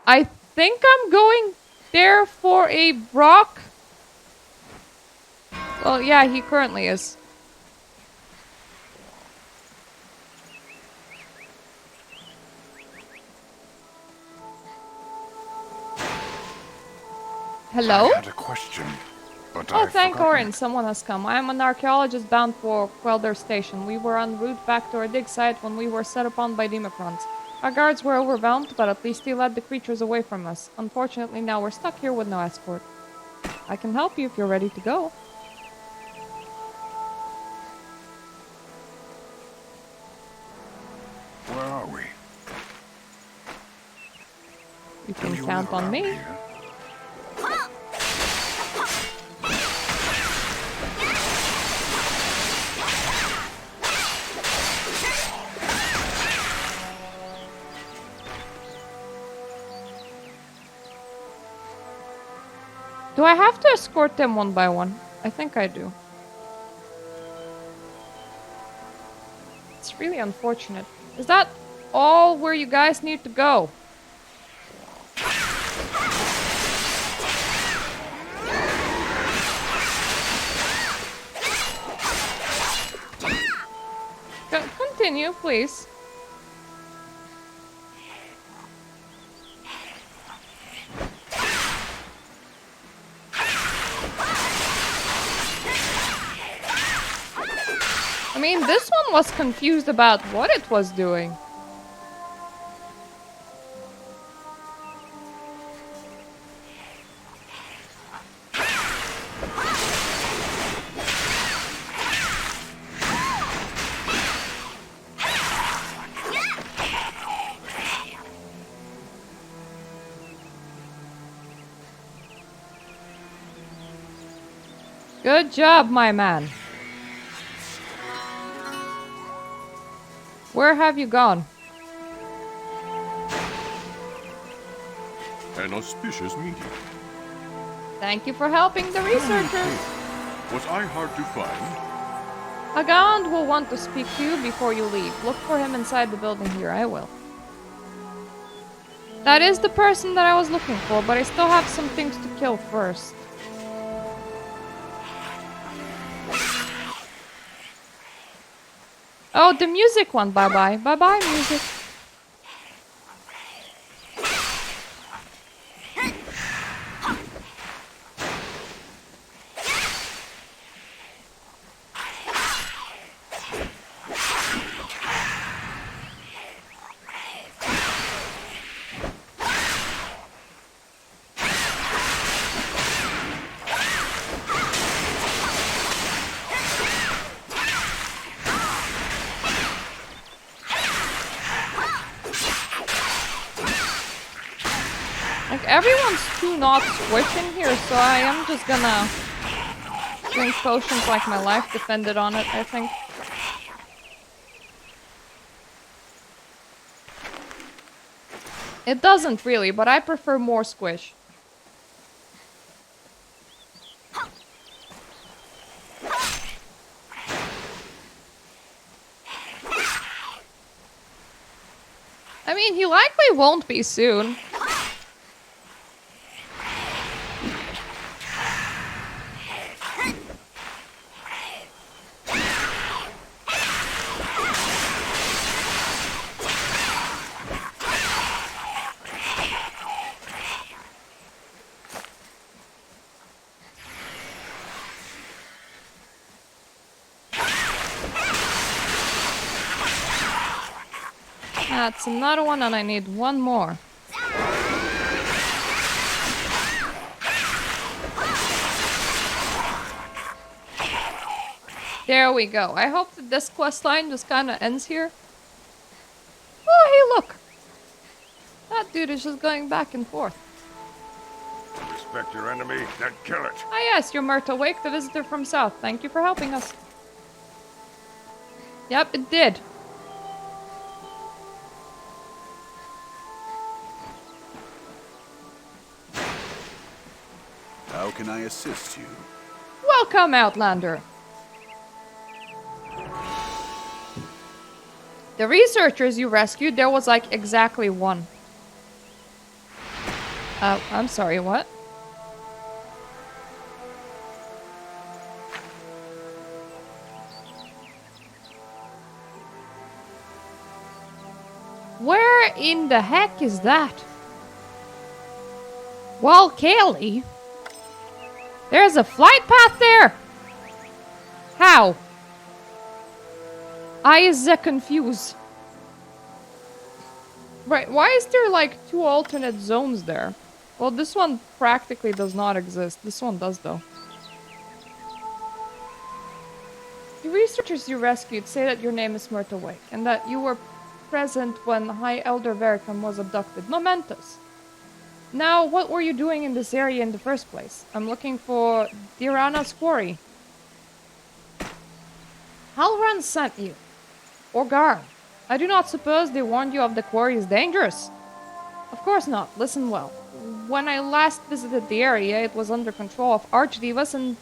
I think I'm going there for a rock. Well, yeah, he currently is. Hello? I had a question, but Oh, I've thank forgotten Orin, it. someone has come. I am an archaeologist bound for Quelder Station. We were en route back to our dig site when we were set upon by Democrons. Our guards were overwhelmed, but at least they led the creatures away from us. Unfortunately, now we're stuck here with no escort. I can help you if you're ready to go. Where are we? You Do can you count live on around me. here? Do I have to escort them one by one? I think I do. It's really unfortunate. Is that all where you guys need to go? Continue, please. I mean, this one was confused about what it was doing. Good job, my man. Where have you gone? An auspicious meeting. Thank you for helping the researchers. Was I hard to find? Hagand will want to speak to you before you leave. Look for him inside the building here. I will. That is the person that I was looking for, but I still have some things to kill first. Oh, the music one. Bye-bye. Bye-bye, music. Everyone's too not squishing here, so I am just gonna drink potions like my life depended on it, I think. It doesn't really, but I prefer more squish. I mean, he likely won't be soon. That's another one, and I need one more. There we go. I hope that this quest line just kind of ends here. Oh, hey, look! That dude is just going back and forth. Respect your enemy, then kill it. Ah yes, you're Myrtle Wake, the visitor from South. Thank you for helping us. Yep, it did. How can I assist you? Welcome, Outlander. The researchers you rescued, there was like exactly one. I'm sorry, what? Where in the heck is that? Well, Kaylee, there's a flight path there. How? I is confused. Right, why is there like 2 alternate zones there? Well, this one practically does not exist. This one does, though. The researchers you rescued say that your name is Myrtle Wake, and that you were present when High Elder Vericum was abducted. Momentous. Now, what were you doing in this area in the first place? I'm looking for Dirana's quarry. Halran sent you. Or Gar. I do not suppose they warned you of the quarry is dangerous. Of course not. Listen well. When I last visited the area, it was under control of Archdivas and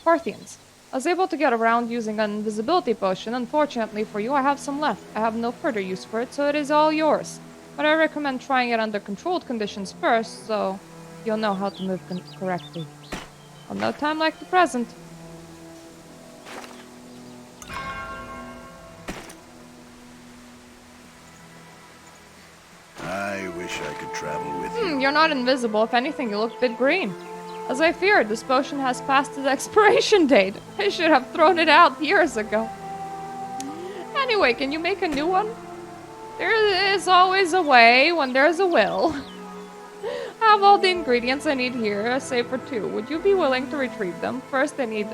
Parthians. I was able to get around using an invisibility potion. Unfortunately for you, I have some left. I have no further use for it, so it is all yours. But I recommend trying it under controlled conditions first, so you'll know how to move correctly. On no time like the present. I wish I could travel with you. You're not invisible. If anything, you look a bit green. As I feared, this potion has passed its expiration date. I should have thrown it out years ago. Anyway, can you make a new one? There is always a way when there's a will. I have all the ingredients I need here, save for 2. Would you be willing to retrieve them? First, I need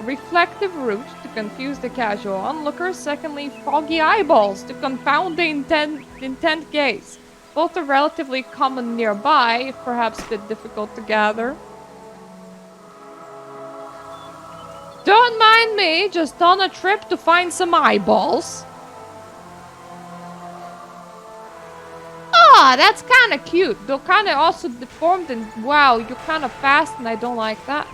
reflective root to confuse the casual onlookers. Secondly, foggy eyeballs to confound the intent gaze. Both are relatively common nearby, if perhaps a bit difficult to gather. Don't mind me, just on a trip to find some eyeballs. Ah, that's kind of cute. They're kind of also deformed and wow, you're kind of fast and I don't like that.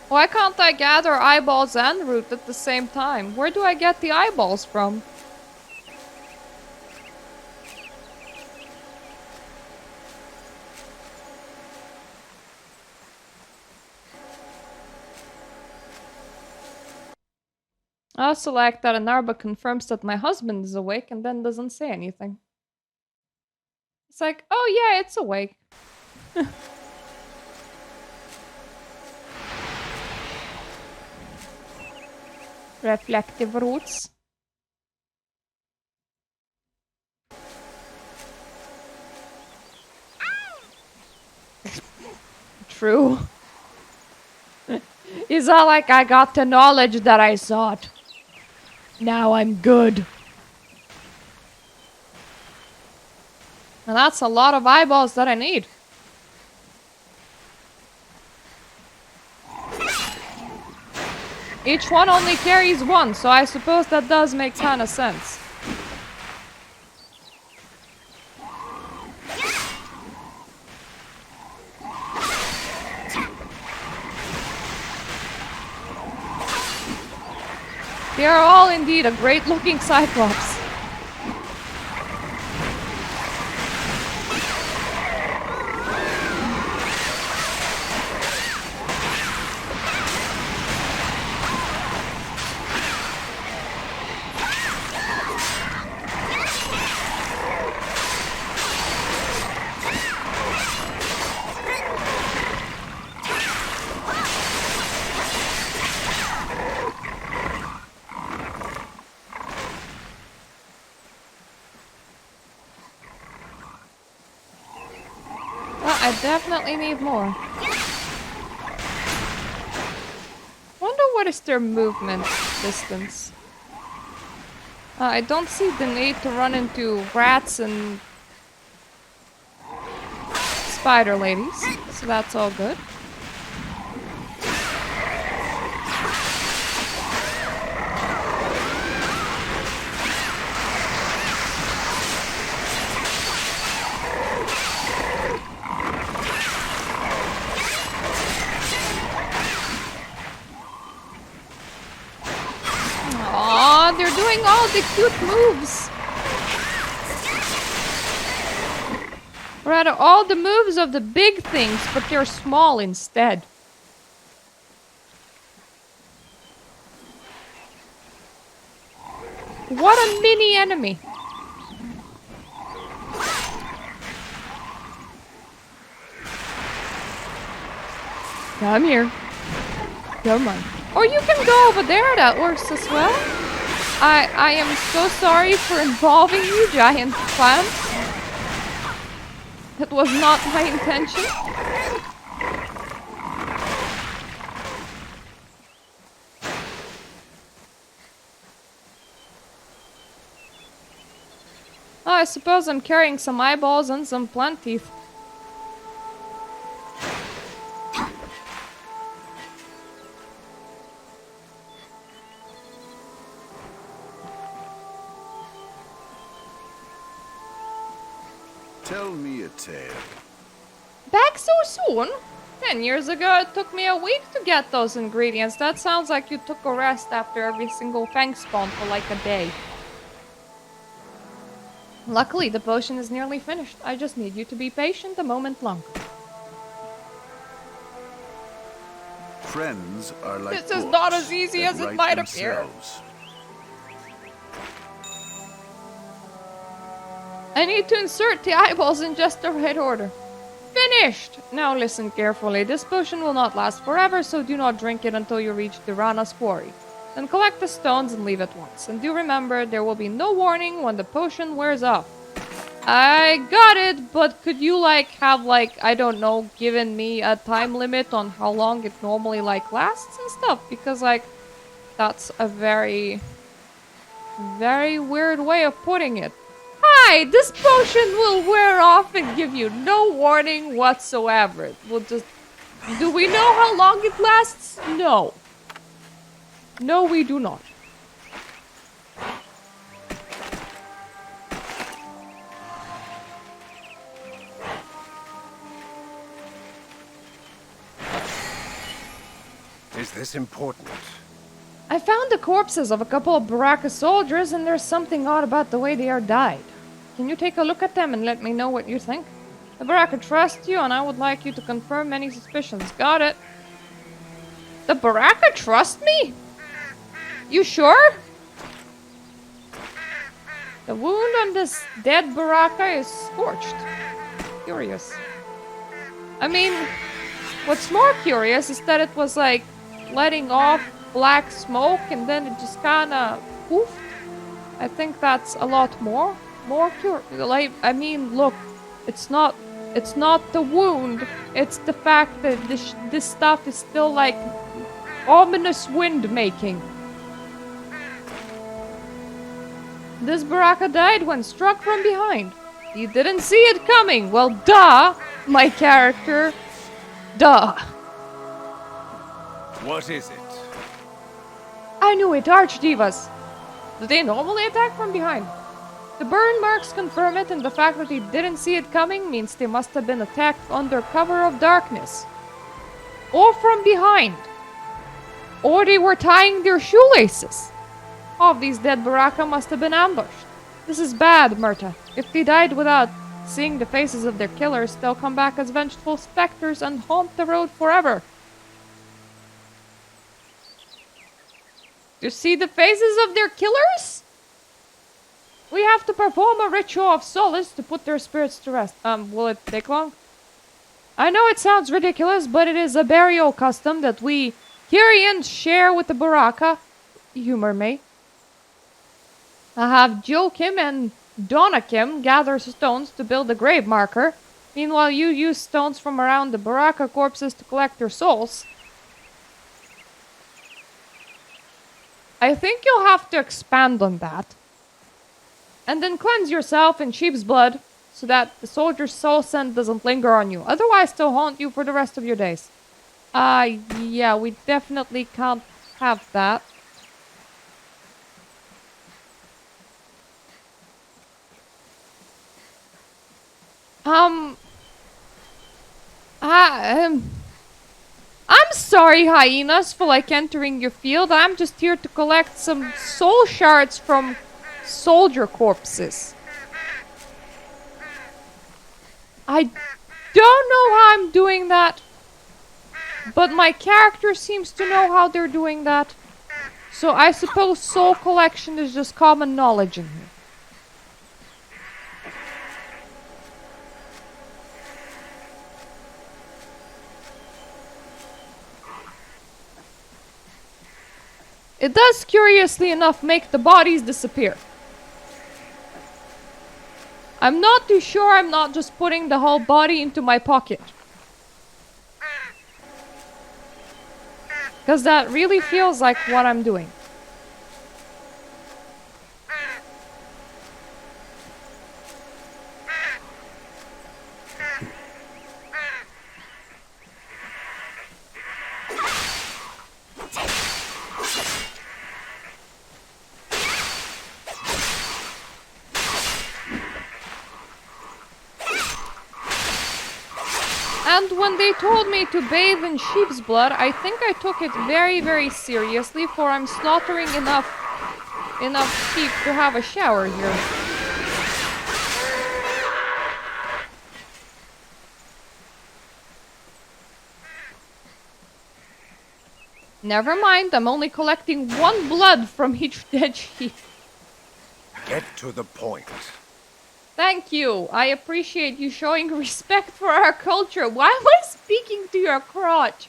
Why can't I gather eyeballs and root at the same time? Where do I get the eyeballs from? I'll select that Anarba confirms that my husband is awake and then doesn't say anything. It's like, oh yeah, it's awake. Reflective roots. True. Is that like I got the knowledge that I sought? Now I'm good. And that's a lot of eyeballs that I need. Each one only carries one, so I suppose that does make kind of sense. They are all indeed a great-looking Cyclops. I definitely need more. Wonder what is their movement distance. I don't see the need to run into rats and spider ladies, so that's all good. They're doing all the cute moves. Rather, all the moves of the big things, but they're small instead. What a mini enemy. Come here. Come on. Or you can go over there, that works as well. I am so sorry for involving you, giant plant. That was not my intention. Oh, I suppose I'm carrying some eyeballs and some plant teeth. Tell me a tale. Back so soon? 10 years ago, it took me a week to get those ingredients. That sounds like you took a rest after every single fang spawn for like a day. Luckily, the potion is nearly finished. I just need you to be patient a moment longer. Friends are like This is books not as easy that as it write might appear. themselves. I need to insert the eyeballs in just the right order. Finished! Now listen carefully. This potion will not last forever, so do not drink it until you reach Tirana's quarry. Then collect the stones and leave at once. And do remember, there will be no warning when the potion wears off. I got it, but could you have I don't know, given me a time limit on how long it normally lasts and stuff? Because that's a very, very weird way of putting it. Hi, this potion will wear off and give you no warning whatsoever. It will just... Do we know how long it lasts? No. No, we do not. Is this important? I found the corpses of a couple of Baraka soldiers, and there's something odd about the way they are died. Can you take a look at them and let me know what you think? The Baraka trust you, and I would like you to confirm any suspicions. Got it. The Baraka trust me? You sure? The wound on this dead Baraka is scorched. Curious. I mean, what's more curious is that it was letting off black smoke and then it just kinda poofed. I think that's a lot more curious. I mean, look, it's not the wound, it's the fact that this stuff is still ominous wind making. This Baraka died when struck from behind. You didn't see it coming. Well, duh, my character. Duh. What is it? I knew it, Archdivas. Do they normally attack from behind? The burn marks confirm it, and the fact that he didn't see it coming means they must have been attacked under cover of darkness. Or from behind. Or they were tying their shoelaces. All of these dead Baraka must have been ambushed. This is bad, Murta. If they died without seeing the faces of their killers, they'll come back as vengeful specters and haunt the road forever. To see the faces of their killers? We have to perform a ritual of solace to put their spirits to rest. Will it take long? I know it sounds ridiculous, but it is a burial custom that we Kyrians share with the Baraka. Humor me. I have Joachim and Donakim gather stones to build a grave marker. Meanwhile, you use stones from around the Baraka corpses to collect their souls. I think you'll have to expand on that. And then cleanse yourself in sheep's blood so that the soldier's soul scent doesn't linger on you. Otherwise, they'll haunt you for the rest of your days. Yeah, we definitely can't have that. I'm sorry, hyenas, for entering your field. I'm just here to collect some soul shards from soldier corpses. I don't know how I'm doing that, but my character seems to know how they're doing that. So I suppose soul collection is just common knowledge in here. It does, curiously enough, make the bodies disappear. I'm not too sure I'm not just putting the whole body into my pocket. Because that really feels like what I'm doing. And when they told me to bathe in sheep's blood, I think I took it very, very seriously, for I'm slaughtering enough sheep to have a shower here. Never mind, I'm only collecting one blood from each dead sheep. Get to the point. Thank you. I appreciate you showing respect for our culture. Why am I speaking to your crotch?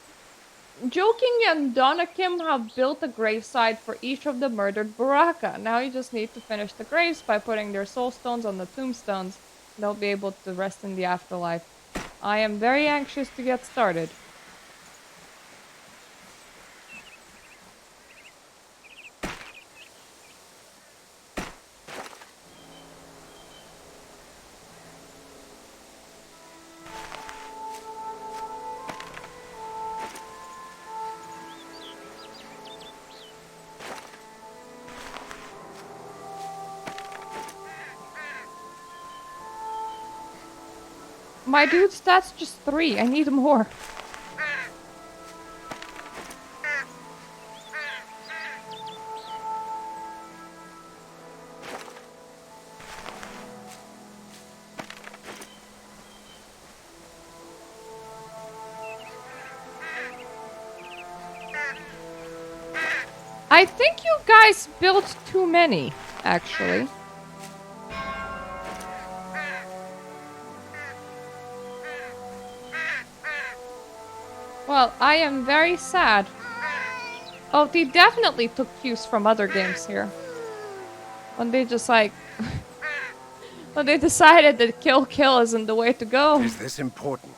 Joking and Donakim have built a gravesite for each of the murdered Baraka. Now you just need to finish the graves by putting their soul stones on the tombstones. They'll be able to rest in the afterlife. I am very anxious to get started. My dude, that's just 3. I need more. I think you guys built too many, actually. Well, I am very sad. Oh, they definitely took cues from other games here. When they just when they decided that kill isn't the way to go. Is this important?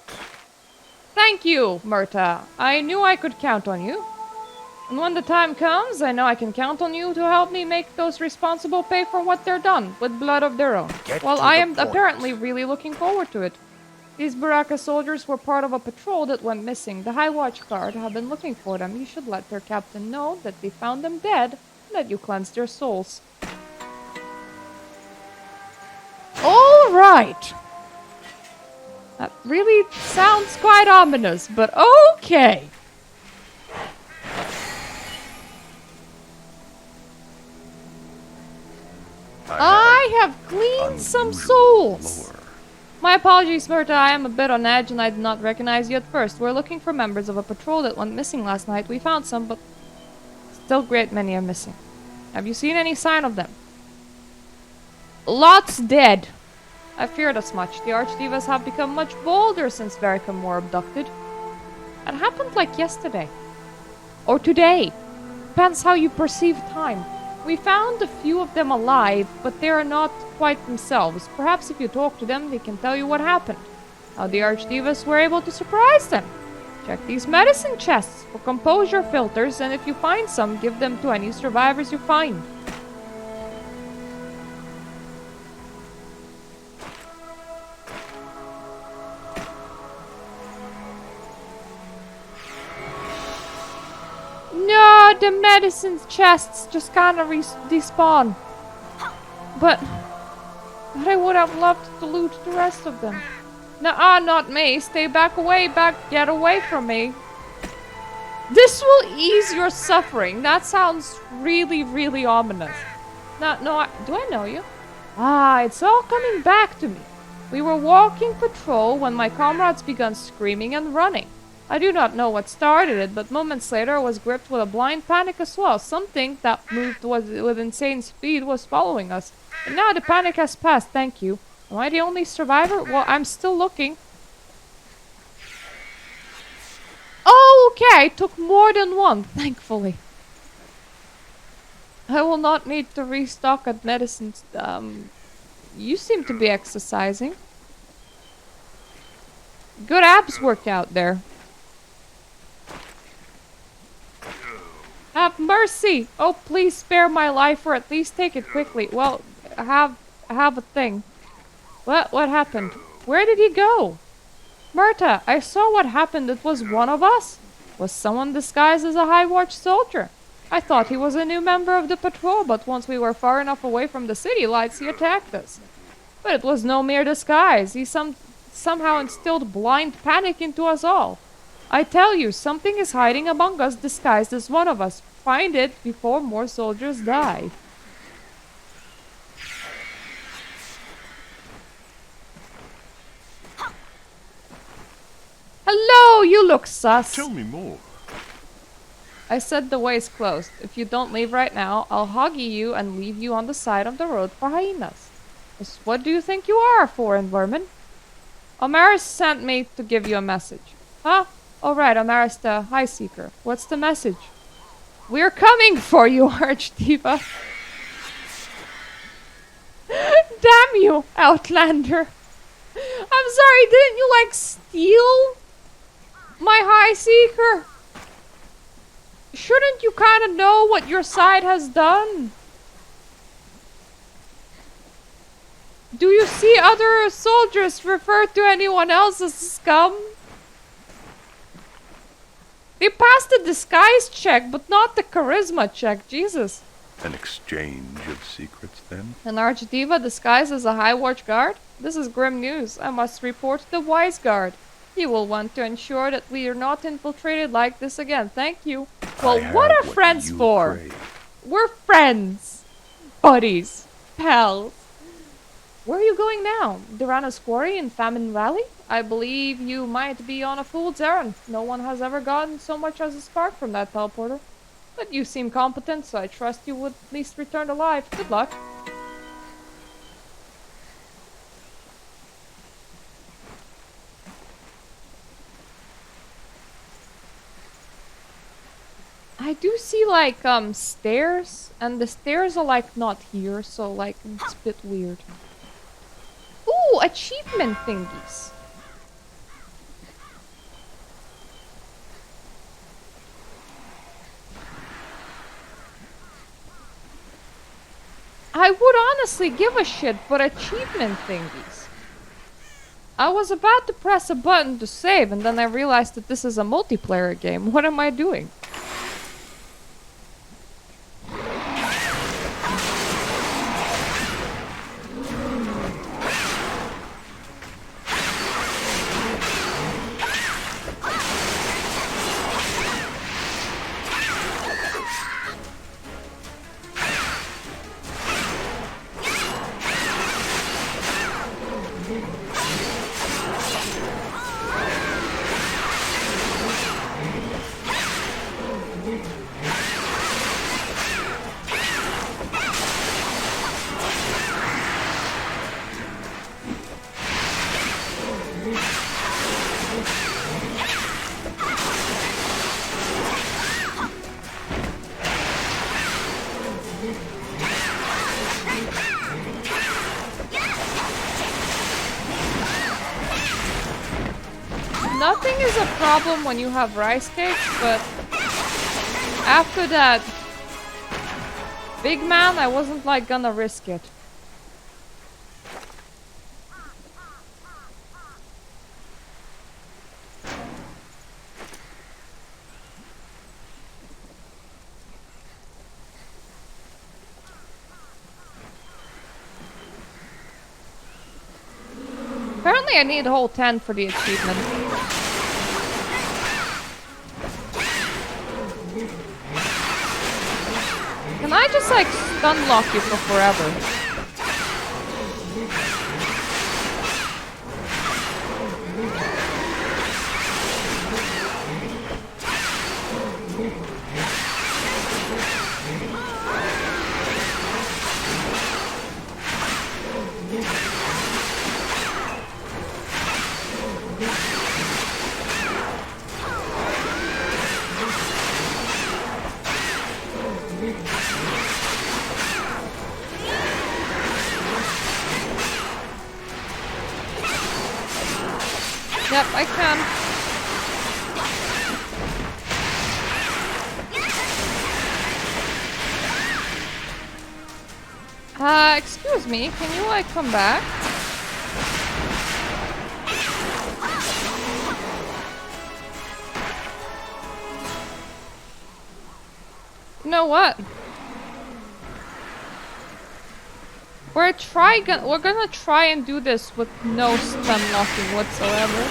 Thank you, Murta. I knew I could count on you. And when the time comes, I know I can count on you to help me make those responsible pay for what they're done, with blood of their own. Get well, to I the am point. apparently really looking forward to it. These Baraka soldiers were part of a patrol that went missing. The High Watch Guard have been looking for them. You should let their captain know that they found them dead and that you cleansed their souls. All right. That really sounds quite ominous, but okay. I have cleaned some souls. Lore. My apologies, Berta. I am a bit on edge and I did not recognize you at first. We're looking for members of a patrol that went missing last night. We found some, but still great many are missing. Have you seen any sign of them? Lots dead. I feared as much. The Archdivas have become much bolder since Vericum were abducted. It happened like yesterday. Or today. Depends how you perceive time. We found a few of them alive, but they are not quite themselves. Perhaps if you talk to them, they can tell you what happened. How the Archdivas were able to surprise them. Check these medicine chests for composure filters, and if you find some, give them to any survivors you find. No, the medicine chests just kind of despawn. But I would have loved to loot the rest of them. Nuh-uh, not me. Stay back away, get away from me. This will ease your suffering. That sounds really, really ominous. No, do I know you? Ah, it's all coming back to me. We were walking patrol when my comrades began screaming and running. I do not know what started it, but moments later I was gripped with a blind panic as well. Something that moved with insane speed was following us. And now the panic has passed, thank you. Am I the only survivor? Well, I'm still looking. Oh, okay, I took more than one, thankfully. I will not need to restock at medicines. You seem to be exercising. Good abs workout there. Have mercy! Oh, please spare my life, or at least take it quickly. Well, I have a thing. What happened? Where did he go? Myrta, I saw what happened. It was one of us. Was someone disguised as a High Watch soldier? I thought he was a new member of the patrol, but once we were far enough away from the city lights, he attacked us. But it was no mere disguise. He somehow instilled blind panic into us all. I tell you, something is hiding among us disguised as one of us. Find it before more soldiers die. Hello, you look sus. Tell me more. I said the way is closed. If you don't leave right now, I'll hoggy you and leave you on the side of the road for hyenas. What do you think you are, foreign vermin? Omaris sent me to give you a message. Huh? Alright, Omaris the High Seeker. What's the message? We're coming for you, Archdiva. Damn you, Outlander. I'm sorry, didn't you, like, steal my High Seeker? Shouldn't you kind of know what your side has done? Do you see other soldiers refer to anyone else as scum? They passed the disguise check, but not the charisma check. Jesus. An exchange of secrets, then? An Archdiva disguised as a High Watch guard? This is grim news. I must report to the Wise Guard. He will want to ensure that we are not infiltrated like this again. Thank you. Well, what are friends for? Crave. We're friends. Buddies. Pals. Where are you going now? Durana's Quarry in Famine Valley? I believe you might be on a fool's errand. No one has ever gotten so much as a spark from that teleporter. But you seem competent, so I trust you would at least return alive. Good luck. I do see, like, stairs, and the stairs are, like, not here, so, like, it's a bit weird. Ooh, achievement thingies. I would honestly give a shit for achievement thingies. I was about to press a button to save, and then I realized that this is a multiplayer game. What am I doing? Nothing is a problem when you have rice cakes, but after that big man, I wasn't like gonna risk it. Apparently I need a whole 10 for the achievement. Can I just like stun lock you for forever? Yep, I can. Excuse me, can you like come back? You know what? We're gonna try and do this with no stun locking whatsoever.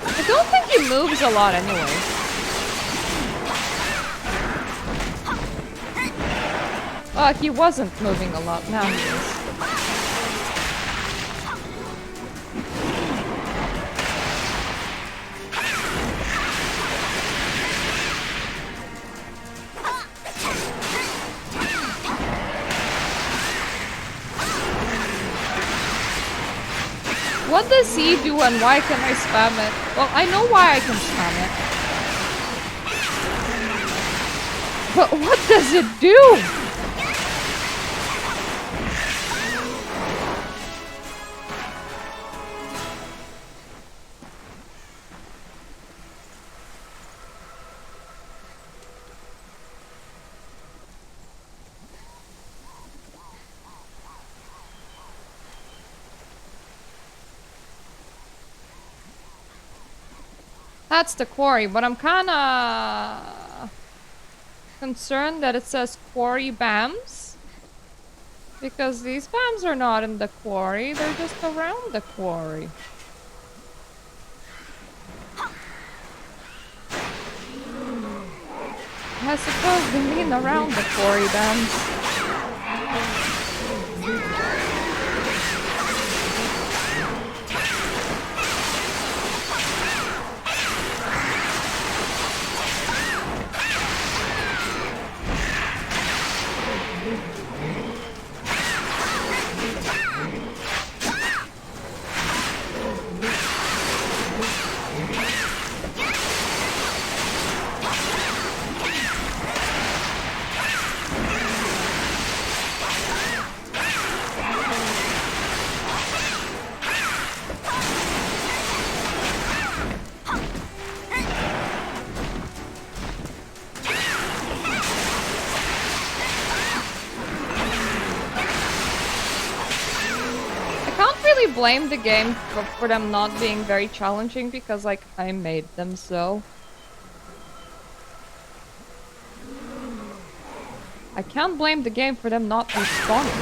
I don't think he moves a lot anyway. He wasn't moving a lot, now he is. What does he do and why can I spam it? Well, I know why I can spam it. But what does it do? That's the quarry, but I'm kinda concerned that it says quarry BAMs. Because these BAMs are not in the quarry, they're just around the quarry. I suppose they mean around the quarry BAMs. can't blame the game for them not being very challenging because, like, I made them so. I can't blame the game for them not responding.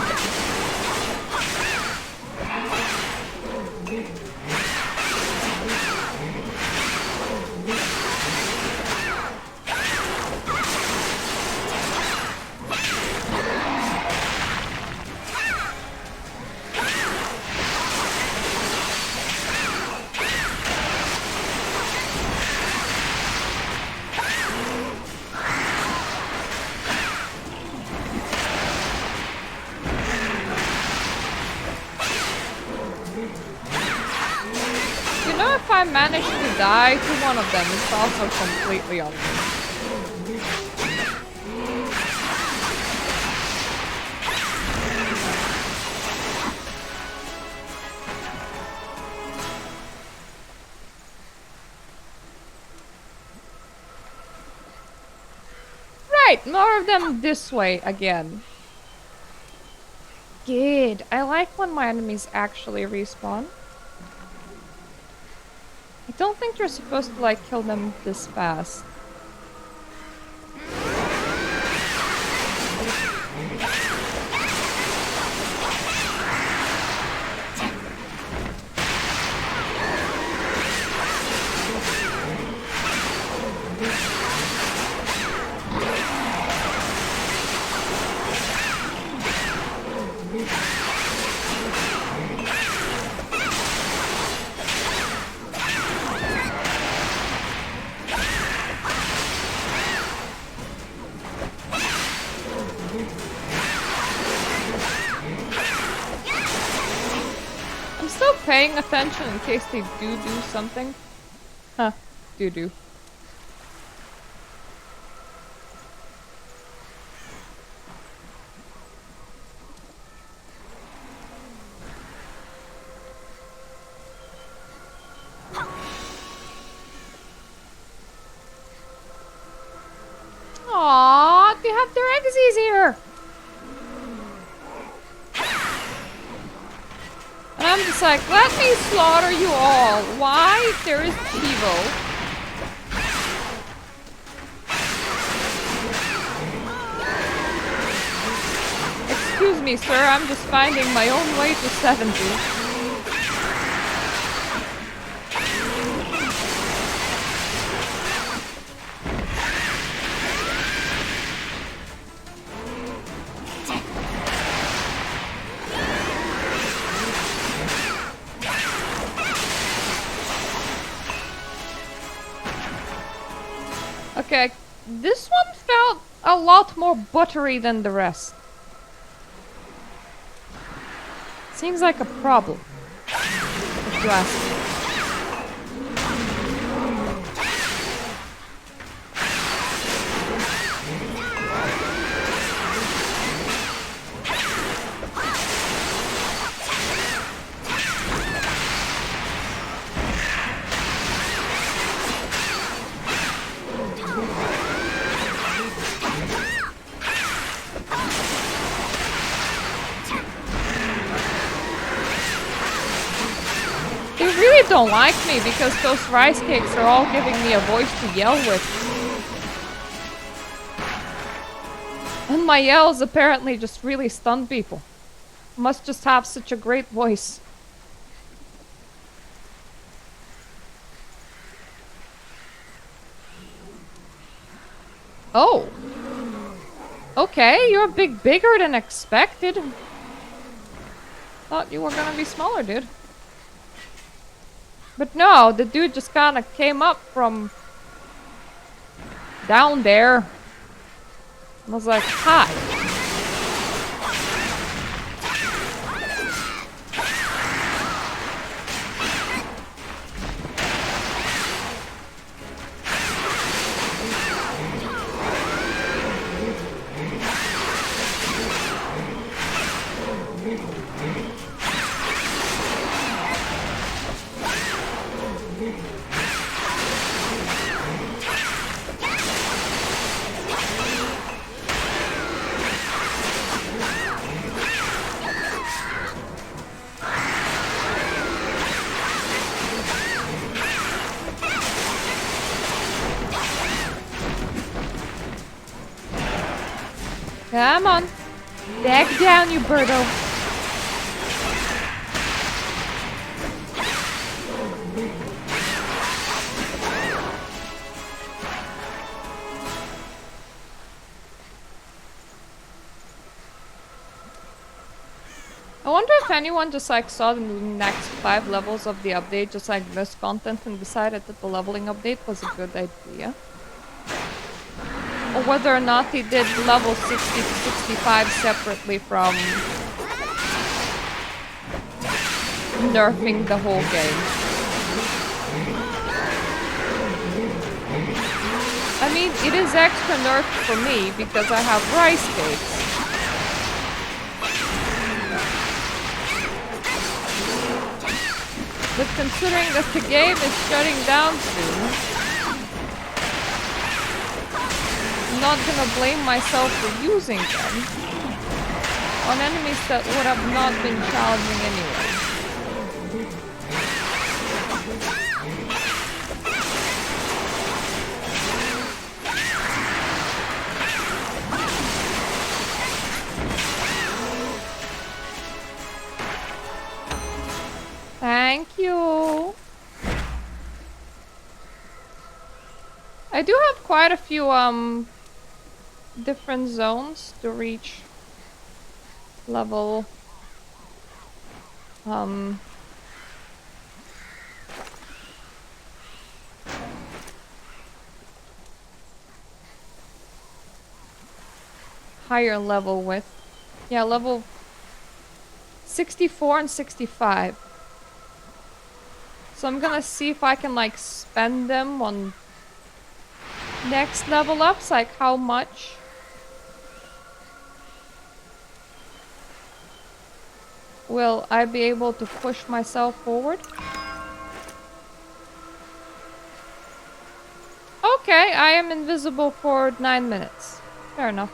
If I manage to die to one of them, it's also completely on me. Right, more of them this way again. Good. I like when my enemies actually respawn. I don't think you're supposed to, like, kill them this fast. Paying attention in case they do something. Huh. Do. Aww, they have their exes here. And I'm just like, let me slaughter you all. Why? There is Chivo. Excuse me, sir. I'm just finding my own way to 70. Okay, this one felt a lot more buttery than the rest. Seems like a problem, if you ask me. Don't like me because those rice cakes are all giving me a voice to yell with. And my yells apparently just really stun people. Must just have such a great voice. Oh. Okay, you're a bit bigger than expected. Thought you were gonna be smaller, dude. But no, the dude just kind of came up from down there. I was like, hi. Come on. Back down, you birdo. I wonder if anyone just like saw the next 5 levels of the update, just like missed content and decided that the leveling update was a good idea. Or whether or not they did level 60 to 65 separately from nerfing the whole game. I mean, it is extra nerfed for me because I have rice cakes. But considering that the game is shutting down soon, I'm not gonna blame myself for using them on enemies that would have not been challenging anyway. Thank you. I do have quite a few different zones to reach level higher level with. Yeah, level 64 and 65. So I'm gonna see if I can like spend them on next level ups, like how much. Will I be able to push myself forward? Okay, I am invisible for 9 minutes. Fair enough.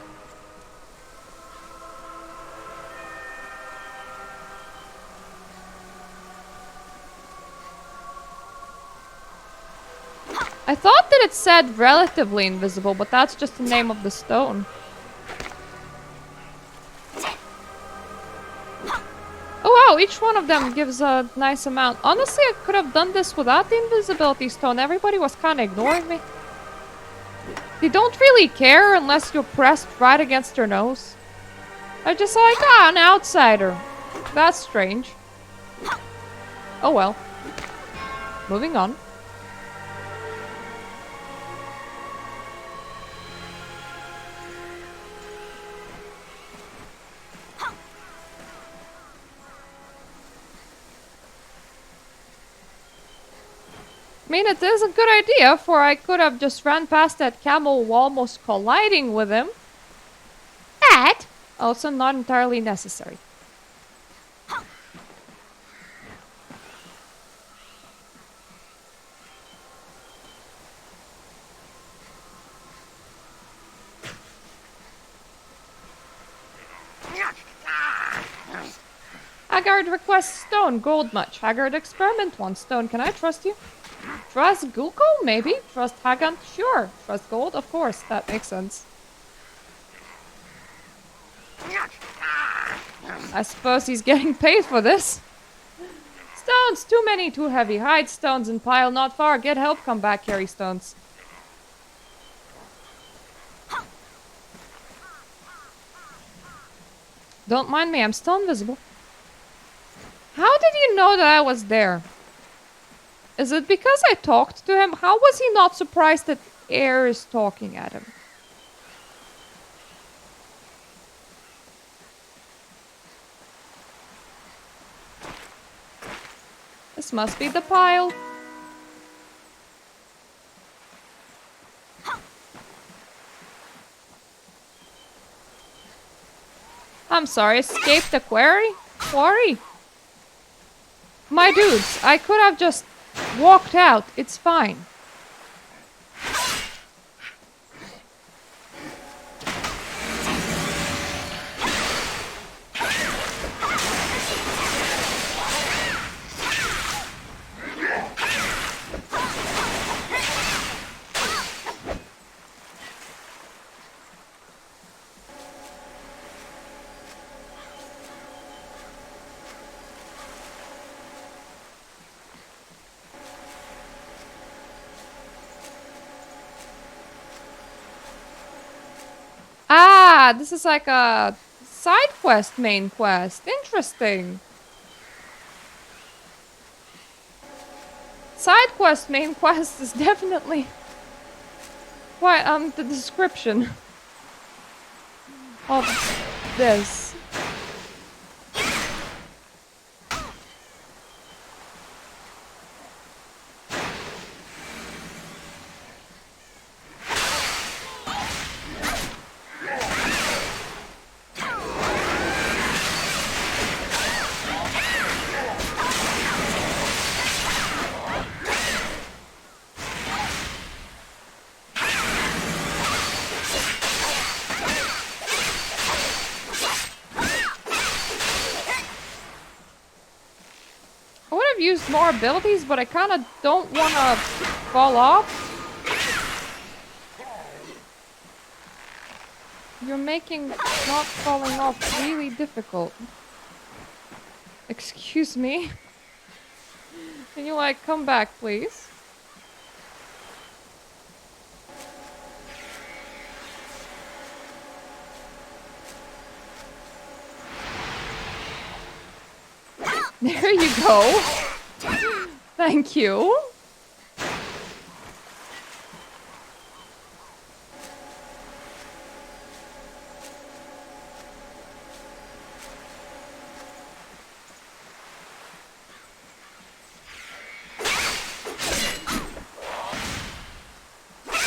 I thought that it said relatively invisible, but that's just the name of the stone. Oh wow, each one of them gives a nice amount. Honestly, I could have done this without the invisibility stone. Everybody was kind of ignoring me. They don't really care unless you're pressed right against their nose. They're just like, ah, an outsider. That's strange. Oh well. Moving on. I mean, it is a good idea, for I could have just ran past that camel while almost colliding with him. That also not entirely necessary. Haggard requests stone, gold much. Haggard experiment, 1 stone. Can I trust you? Trust Google? Maybe. Trust Haggard? Sure. Trust gold? Of course. That makes sense. I suppose he's getting paid for this. Stones! Too many, too heavy. Hide stones and pile not far. Get help, come back, carry stones. Don't mind me, I'm still invisible. How did you know that I was there? Is it because I talked to him? How was he not surprised that air is talking at him? This must be the pile. I'm sorry, escaped the quarry? Quarry? My dudes, I could have just walked out. It's fine. Ah, this is like a side quest, main quest. Interesting. Side quest, main quest is definitely quite the description of this. Used more abilities, but I kind of don't want to fall off. You're making not falling off really difficult. Excuse me? Can you, like, come back, please? There you go. Thank you.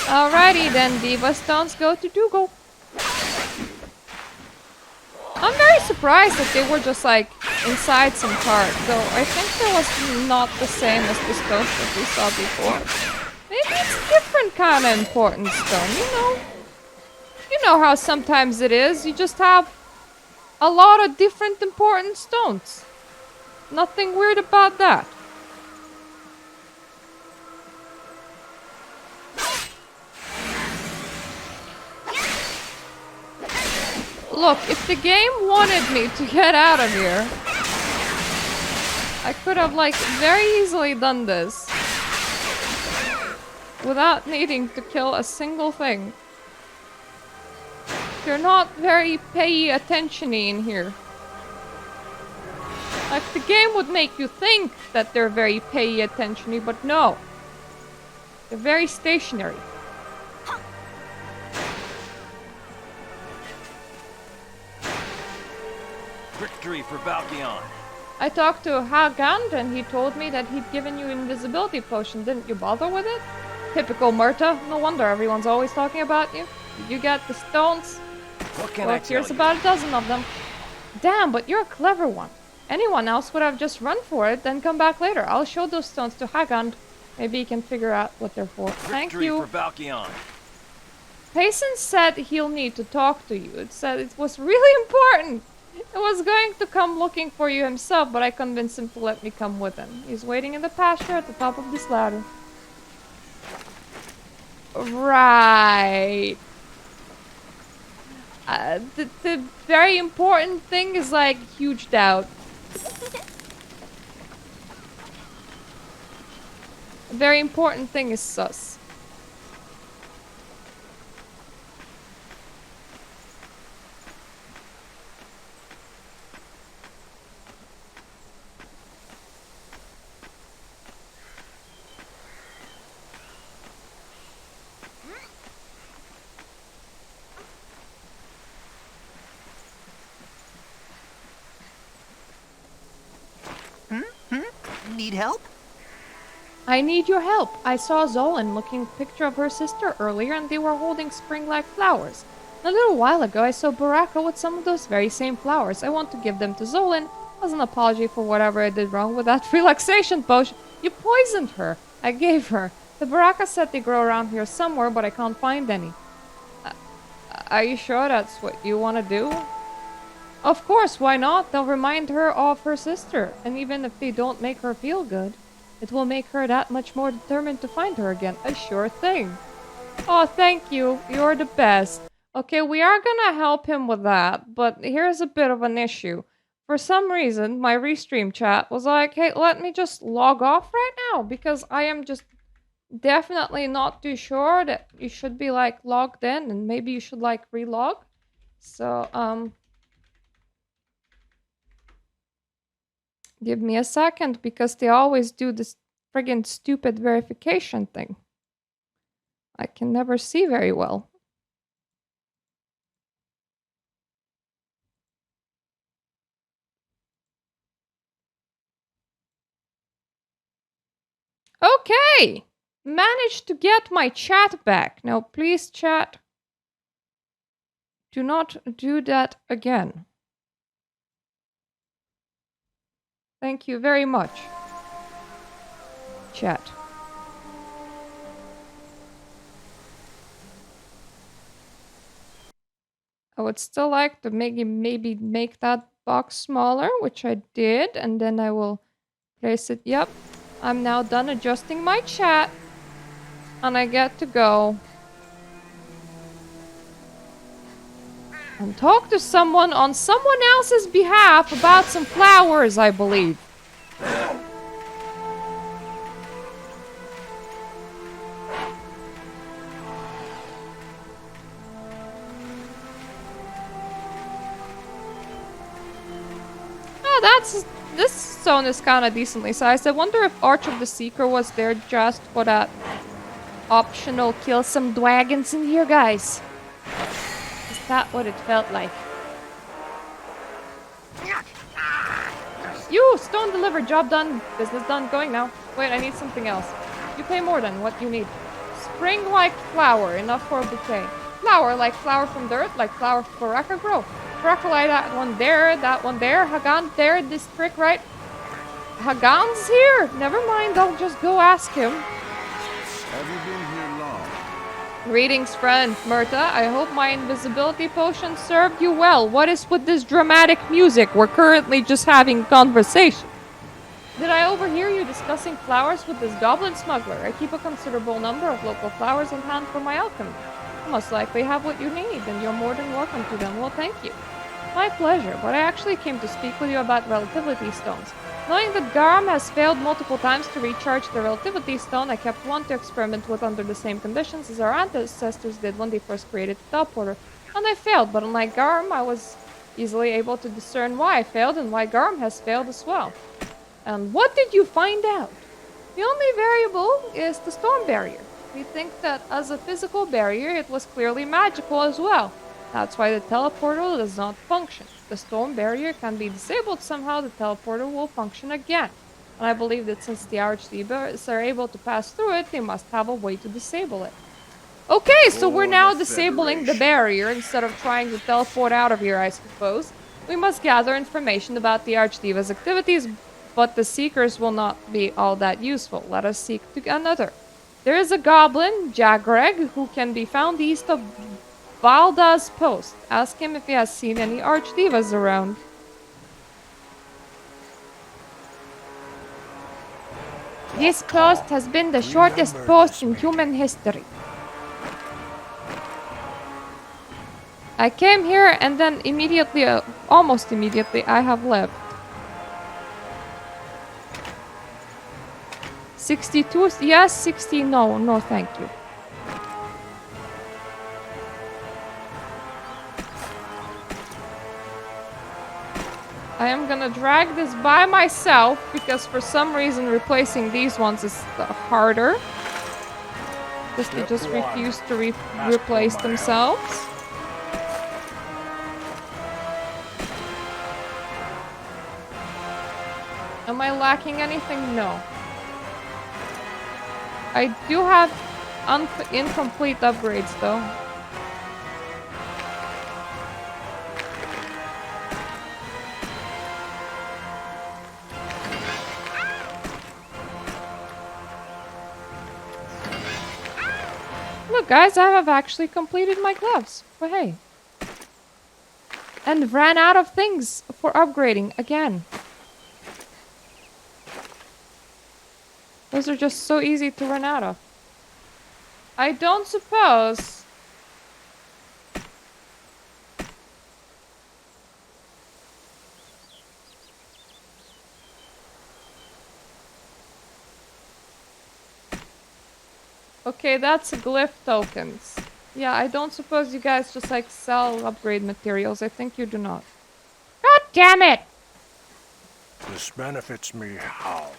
Alrighty then, Diva Stones go to Dougal. I'm very surprised that they were just like inside some cart, though I think that was not the same as the stones that we saw before. Maybe it's a different kind of important stone, you know? You know how sometimes it is, you just have a lot of different important stones. Nothing weird about that. Look, if the game wanted me to get out of here, I could have, like, very easily done this without needing to kill a single thing. They're not very pay attention-y in here. Like, the game would make you think that they're very pay attention-y, but no. They're very stationary. Victory for Valkion. I talked to Hagand and he told me that he'd given you invisibility potion. Didn't you bother with it? Typical Murta. No wonder everyone's always talking about you. Did you get the stones? What can Well, I tell here's you? about a dozen of them. Damn, but you're a clever one. Anyone else would have just run for it, then come back later. I'll show those stones to Hagand. Maybe he can figure out what they're for. Thank Victory you. for Valkion. Payson said he'll need to talk to you. It said it was really important. He was going to come looking for you himself, but I convinced him to let me come with him. He's waiting in the pasture at the top of this ladder. Right. The very important thing is, like, huge doubt. A very important thing is sus. Need help? I need your help. I saw Zolan looking a picture of her sister earlier and they were holding spring-like flowers. A little while ago I saw Baraka with some of those very same flowers. I want to give them to Zolan as an apology for whatever I did wrong with that relaxation potion. You poisoned her. I gave her. The Baraka said they grow around here somewhere, but I can't find any. Are you sure that's what you want to do? Of course, why not? They'll remind her of her sister. And even if they don't make her feel good, it will make her that much more determined to find her again. A sure thing. Oh, thank you. You're the best. Okay, we are gonna help him with that, but here's a bit of an issue. For some reason, my restream chat was like, hey, let me just log off right now, because I am just definitely not too sure that you should be, like, logged in, and maybe you should, like, relog. So, give me a second because they always do this friggin' stupid verification thing. I can never see very well. Okay! Managed to get my chat back. Now, please, chat, do not do that again. Thank you very much. Chat. I would still like to maybe make that box smaller, which I did, and then I will place it. Yep. I'm now done adjusting my chat. And I get to go and talk to someone on someone else's behalf about some flowers, I believe. Oh, this zone is kind of decently sized. I wonder if Arch of the Seeker was there just for that optional kill some dragons in here, guys. Is that what it felt like? You! Stone delivered. Job done. Business done. Going now. Wait, I need something else. You pay more than what you need. Spring-like flower. Enough for a bouquet. Flower, like flower from dirt, like flower for record grow. Broccoli, that one there, Hagan there, this prick, right? Hagan's here! Never mind, I'll just go ask him. Have you been here long? Greetings, friend. Murta, I hope my invisibility potion served you well. What is with this dramatic music? We're currently just having conversation. Did I overhear you discussing flowers with this goblin smuggler? I keep a considerable number of local flowers on hand for my alchemy. You most likely have what you need, and you're more than welcome to them. Well, thank you. My pleasure, but I actually came to speak with you about relativity stones. Knowing that Garam has failed multiple times to recharge the relativity stone, I kept one to experiment with under the same conditions as our ancestors did when they first created the teleporter. And I failed, but unlike Garam, I was easily able to discern why I failed and why Garam has failed as well. And what did you find out? The only variable is the storm barrier. We think that as a physical barrier, it was clearly magical as well. That's why the teleporter does not function. The storm barrier can be disabled somehow, the teleporter will function again. And I believe that since the archdeacons are able to pass through it, they must have a way to disable it. Okay, so we're now disabling the barrier instead of trying to teleport out of here, I suppose. We must gather information about the Archdiva's activities, but the Seekers will not be all that useful. Let us seek another. There is a goblin, Jagreg, who can be found east of Valda's post. Ask him if he has seen any Archdivas around. This post has been the shortest post in human history. I came here and then immediately, almost immediately, I have left. 62, yes, 60, no, thank you. I am gonna drag this by myself because for some reason replacing these ones is harder. Because they just refuse to replace themselves. Am I lacking anything? No. I do have incomplete upgrades though. Look guys, I have actually completed my gloves. But hey. And ran out of things for upgrading again. Those are just so easy to run out of. I don't suppose... Okay, that's glyph tokens. Yeah, I don't suppose you guys just like sell upgrade materials. I think you do not. God damn it! This benefits me how?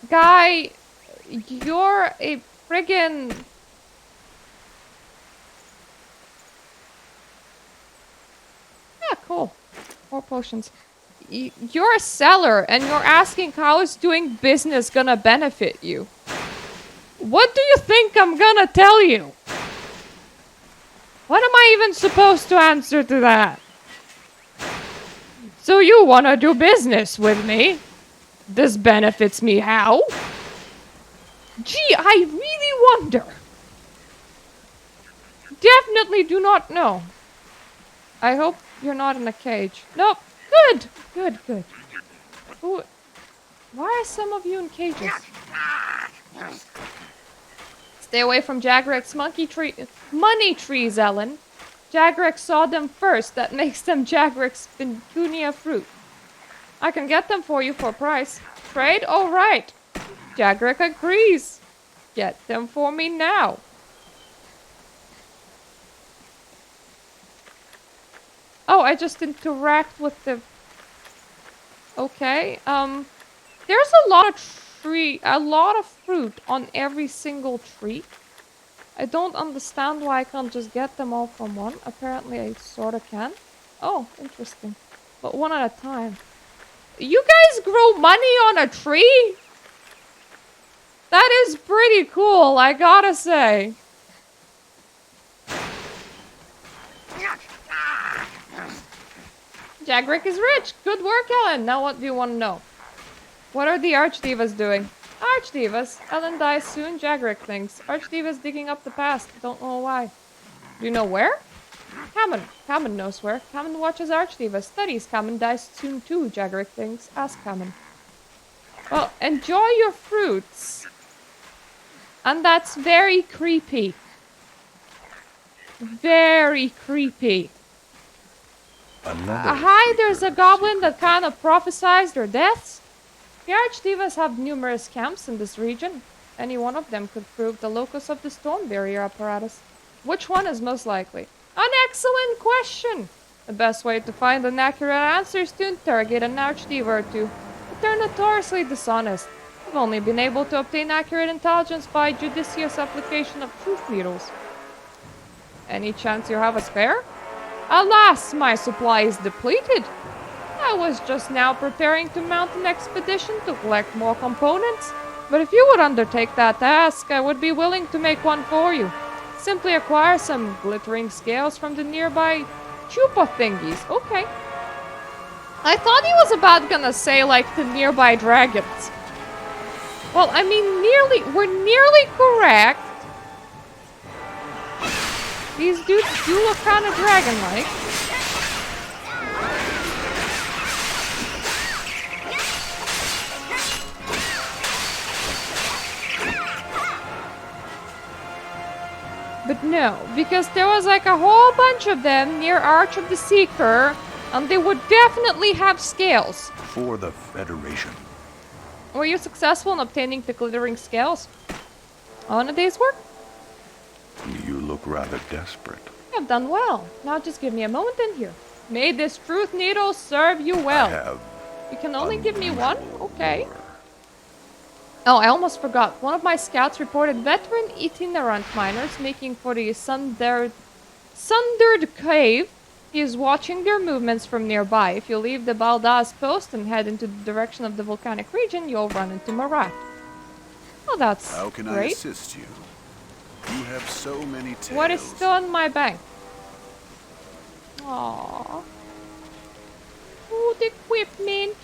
Guy, you're a friggin'... Yeah, cool. More potions. You're a seller, and you're asking how is doing business gonna benefit you. What do you think I'm gonna tell you? What am I even supposed to answer to that? So you wanna do business with me? This benefits me how? Gee, I really wonder. Definitely do not know. I hope you're not in a cage. Nope. Good. Good, good. Ooh. Why are some of you in cages? Stay away from Jagrek's money trees, Ellen. Jagrek saw them first. That makes them Jagrek's Vincunia fruit. I can get them for you for a price. Trade? All right. Jagrek agrees. Get them for me now. Oh, I just interact with the... Okay, there's a lot of fruit on every single tree. I don't understand why I can't just get them all from one. Apparently I sorta can. Oh, interesting. But one at a time. You guys grow money on a tree? That is pretty cool, I gotta say. Jagrek is rich. Good work, Ellen. Now what do you want to know? What are the Archdivas doing? Archdivas? Ellen dies soon, Jagrek thinks. Archdivas digging up the past. Don't know why. Do you know where? Cameron. Cameron knows where. Cameron watches Archdivas. Studies. Cameron dies soon too, Jagrek thinks. Ask Cameron. Well, enjoy your fruits. And that's very creepy. Very creepy. Hi, there's a goblin that kind of prophesies their deaths. The Archdivas have numerous camps in this region. Any one of them could prove the locus of the storm barrier apparatus. Which one is most likely? An excellent question! The best way to find an accurate answer is to interrogate an Archdiva or two. But they're notoriously dishonest. I've only been able to obtain accurate intelligence by judicious application of truth needles. Any chance you have a spare? Alas, my supply is depleted. I was just now preparing to mount an expedition to collect more components. But if you would undertake that task, I would be willing to make one for you. Simply acquire some glittering scales from the nearby chupa thingies. Okay. I thought he was about gonna say, like, the nearby dragons. Well, I mean, we're nearly correct. These dudes do look kind of dragon-like. But no, because there was like a whole bunch of them near Arch of the Seeker, and they would definitely have scales. For the Federation. Were you successful in obtaining the glittering scales on a day's work? You look rather desperate. You have done well. Now just give me a moment in here. May this truth needle serve you well. I have You can only give me one? unusual Okay. lore. Oh, I almost forgot. One of my scouts reported veteran itinerant miners making for the Sundered Cave. He is watching their movements from nearby. If you leave the Baldaz post and head into the direction of the volcanic region, you'll run into Marat. Oh, that's How can I great. assist you? You have so many tales. What is still in my bank? Aww. Oh, the equipment.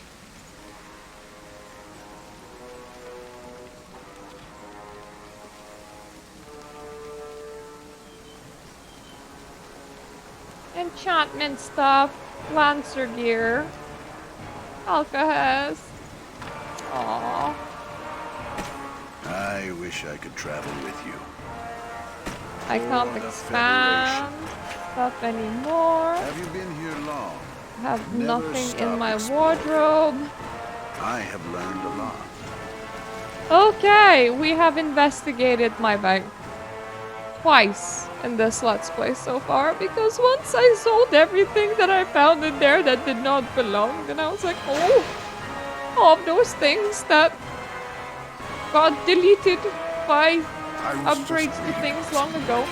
Enchantment stuff. Lancer gear. Alcahest. Aww. I wish I could travel with you. I can't For the expand stuff anymore. Have you been here long? Have Never nothing in stop my exploring. wardrobe. I have learned a lot. Okay, we have investigated my bank. twice in this Let's Play so far, because once I sold everything that I found in there that did not belong, and I was like, oh, all of those things that got deleted by upgrades to things long ago.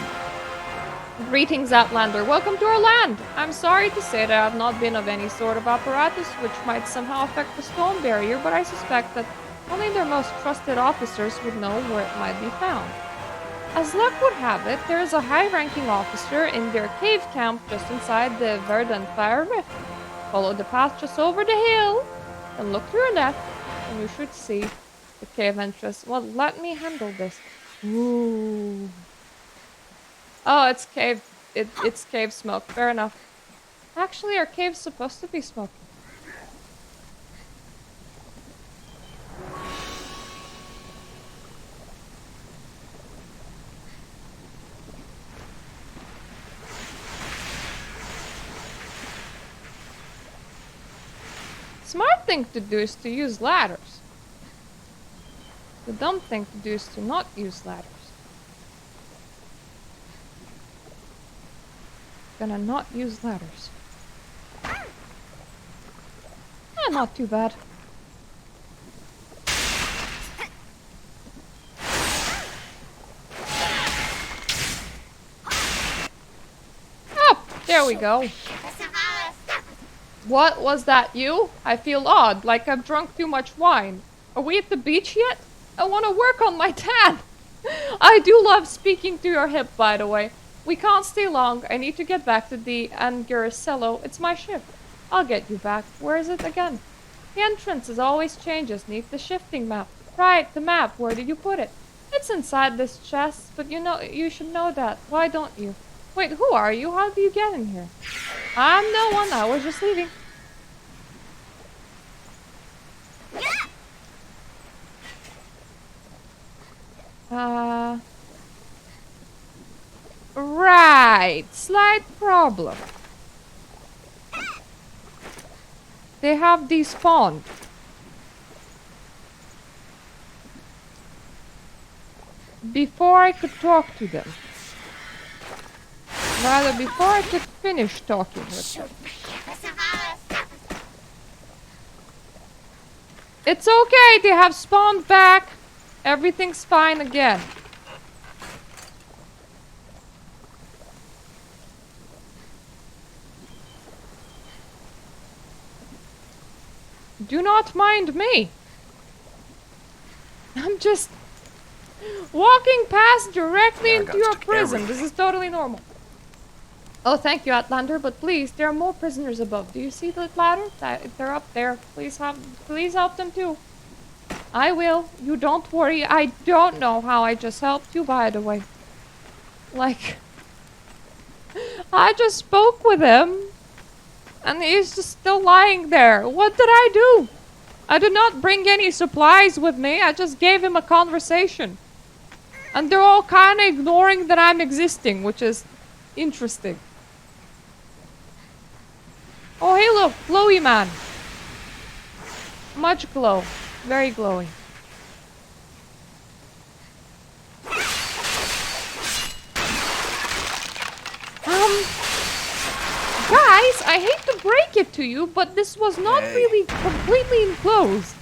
Greetings, Outlander. Welcome to our land. I'm sorry to say that I have not been of any sort of apparatus which might somehow affect the stone barrier, but I suspect that only their most trusted officers would know where it might be found. As luck would have it, there is a high-ranking officer in their cave camp just inside the Verdant Fire Rift. Follow the path just over the hill, and look to your left, and you should see the cave entrance. Well, let me handle this. Ooh. Oh, it's cave. It's cave smoke. Fair enough. Actually, our cave's supposed to be smoky. Smart thing to do is to use ladders. The dumb thing to do is to not use ladders. Gonna not use ladders. Not too bad. Oh, there we go. What was that, you? I feel odd, like I've drunk too much wine. Are we at the beach yet? I want to work on my tan. I do love speaking to your hip, by the way. We can't stay long. I need to get back to the Anguracello. It's my ship. I'll get you back. Where is it again? The entrance is always changes. Need the shifting map. Right, the map. Where did you put it? It's inside this chest, but you should know that. Why don't you? Wait, who are you? How do you get in here? I'm no one. I was just leaving. Right. Slight problem. They have despawned. Before I could talk to them. Rather, before I could finish talking with them. It's okay, they have spawned back. Everything's fine again. Do not mind me. I'm just walking past directly into your prison. This is totally normal. Oh, thank you, Outlander, but please, there are more prisoners above. Do you see the ladder? They're up there. Please help them too. I will. You don't worry. I don't know how I just helped you, by the way. Like, I just spoke with him, and he's just still lying there. What did I do? I did not bring any supplies with me. I just gave him a conversation. And they're all kind of ignoring that I'm existing, which is interesting. Oh, hey, look. Glowy man. Much glow. Very glowy. Guys, I hate to break it to you, but this was not really completely enclosed.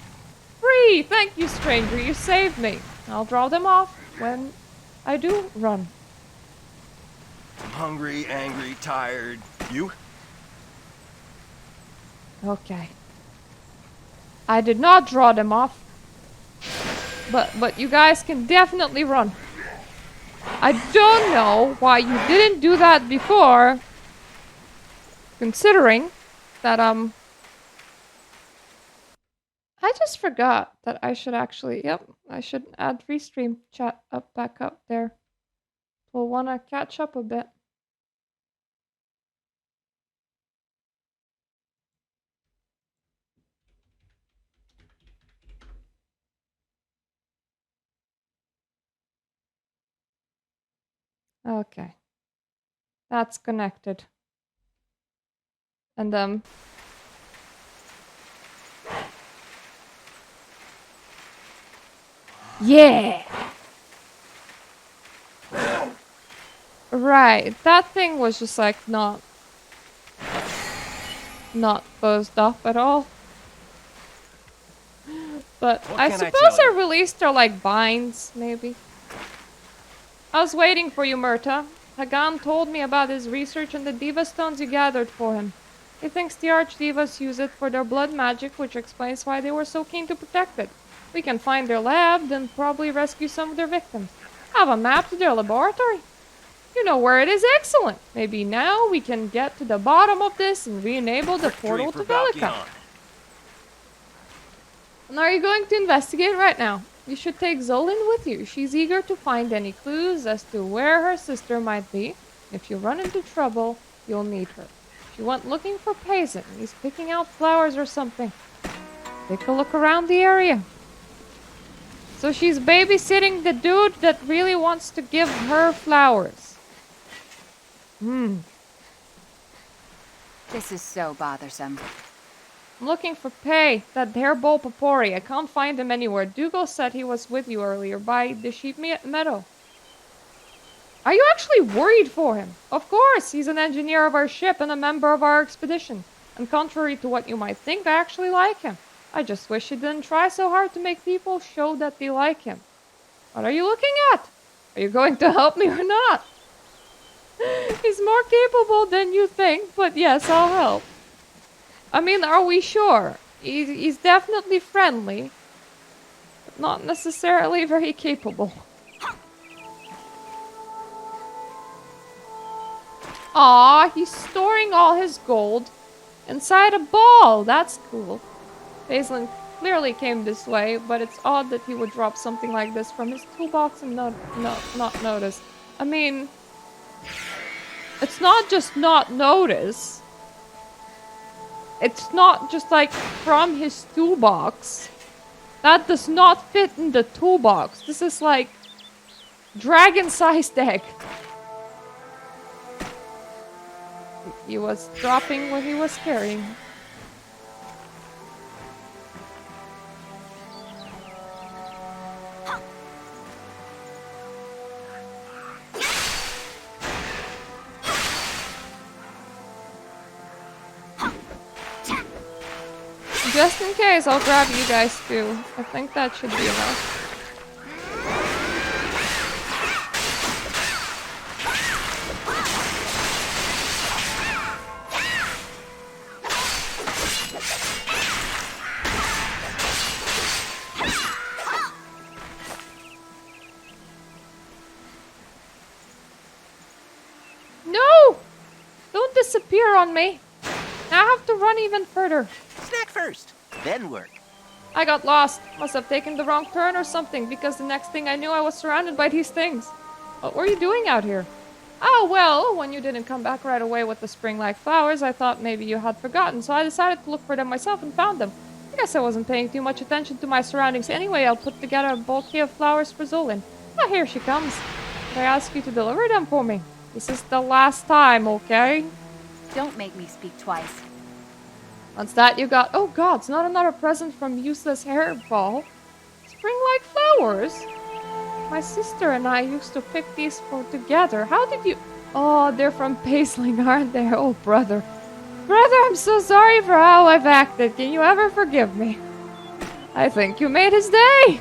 Free! Thank you, stranger. You saved me. I'll draw them off when I do run. I'm hungry, angry, tired. You? Okay. I did not draw them off. But you guys can definitely run. I don't know why you didn't do that before. Considering that, I just forgot that I should actually, I should add restream chat back up there. We'll want to catch up a bit. Okay. That's connected. And, yeah! Right. That thing was just like not closed up at all. But What I can I suppose tell I you? released her like binds, maybe. I was waiting for you, Murta. Hagan told me about his research on the Diva Stones you gathered for him. He thinks the Archdivas use it for their blood magic, which explains why they were so keen to protect it. We can find their lab, then probably rescue some of their victims. Have a map to their laboratory. You know where it is, excellent. Maybe now we can get to the bottom of this and re-enable the Victory portal for to Velica. Valkion. And are you going to investigate right now? You should take Zolan with you. She's eager to find any clues as to where her sister might be. If you run into trouble, you'll need her. She went looking for Payson. He's picking out flowers or something. Take a look around the area. So she's babysitting the dude that really wants to give her flowers. This is so bothersome. I'm looking for Pay, that hairball Papori. I can't find him anywhere. Dougal said he was with you earlier by the sheep meadow. Are you actually worried for him? Of course, he's an engineer of our ship and a member of our expedition. And contrary to what you might think, I actually like him. I just wish he didn't try so hard to make people show that they like him. What are you looking at? Are you going to help me or not? He's more capable than you think, but yes, I'll help. I mean, are we sure? He's definitely friendly, but not necessarily very capable. Aw, he's storing all his gold inside a ball. That's cool. Paisley clearly came this way, but it's odd that he would drop something like this from his toolbox and not notice. I mean, it's not just not notice. It's not just like from his toolbox. That does not fit in the toolbox. This is like dragon-sized egg. He was dropping what he was carrying. Just in case, I'll grab you guys too. I think that should be enough. No! Don't disappear on me. I have to run even further. Snack first, then work. I got lost. Must have taken the wrong turn or something, because the next thing I knew I was surrounded by these things. What were you doing out here? Oh, well, when you didn't come back right away with the spring-like flowers, I thought maybe you had forgotten, so I decided to look for them myself and found them. I guess I wasn't paying too much attention to my surroundings anyway. I'll put together a bouquet of flowers for Zolan. Ah, here she comes. Could I ask you to deliver them for me? This is the last time, okay? Don't make me speak twice. Once that you got... Oh god, it's not another present from useless hairball. Spring-like flowers? My sister and I used to pick these for together. How did you... Oh, they're from Paisling, aren't they? Oh, brother. Brother, I'm so sorry for how I've acted. Can you ever forgive me? I think you made his day.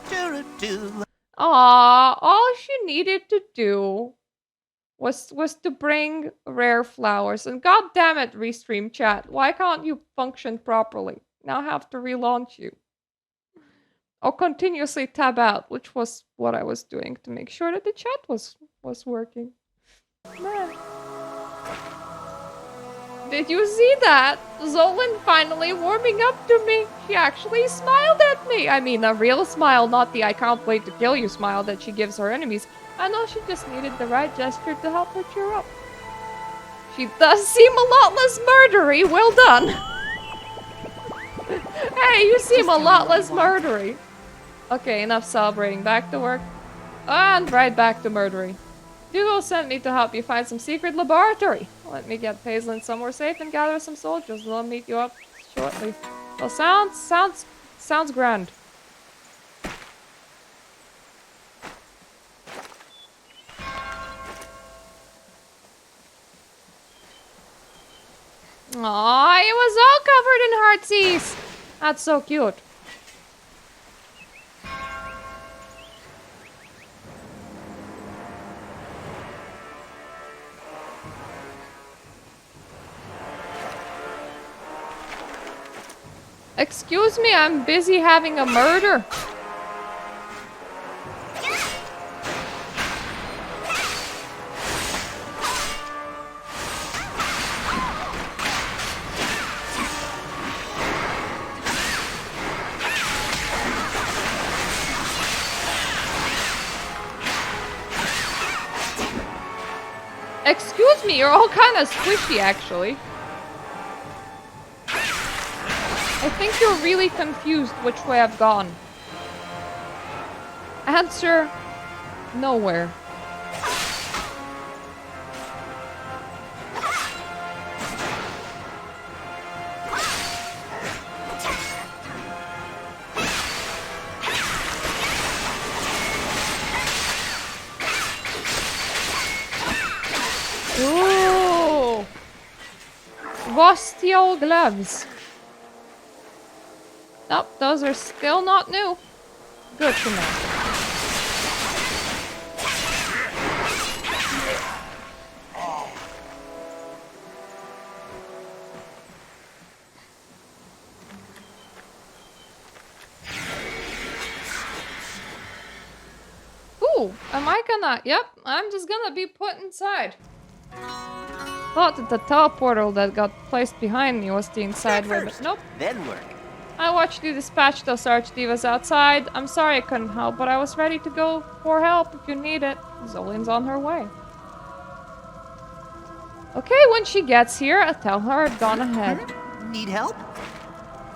Do-do-do. Aw, all she needed to do was to bring rare flowers. And god damn it, Restream chat. Why can't you function properly? Now I have to relaunch you. Or continuously tab out, which was what I was doing to make sure that the chat was working. Man. Did you see that? Zolan finally warming up to me. She actually smiled at me. I mean, a real smile, not the I can't wait to kill you smile that she gives her enemies. I know she just needed the right gesture to help her cheer up. She does seem a lot less murdery. Well done. Hey, you seem a lot less murdery. Okay, enough celebrating. Back to work. And right back to murdery. Dougal sent me to help you find some secret laboratory. Let me get Paisley somewhere safe and gather some soldiers. I'll meet you up shortly. Well, sounds grand. Aw, it was all covered in heartsies. That's so cute. Excuse me, I'm busy having a murder. Excuse me, you're all kind of squishy, actually. I think you're really confused which way I've gone. Answer, nowhere. Ooh! Rusty old gloves. Nope, those are still not new. Good to know. Ooh, am I gonna... Yep, I'm just gonna be put inside. Thought that the teleportal that got placed behind me was the inside way, but nope. Then work. I watched you dispatch those archdivas outside. I'm sorry I couldn't help, but I was ready to go for help if you need it. Zolin's on her way. Okay, when she gets here, I'll tell her I've gone ahead. Need help?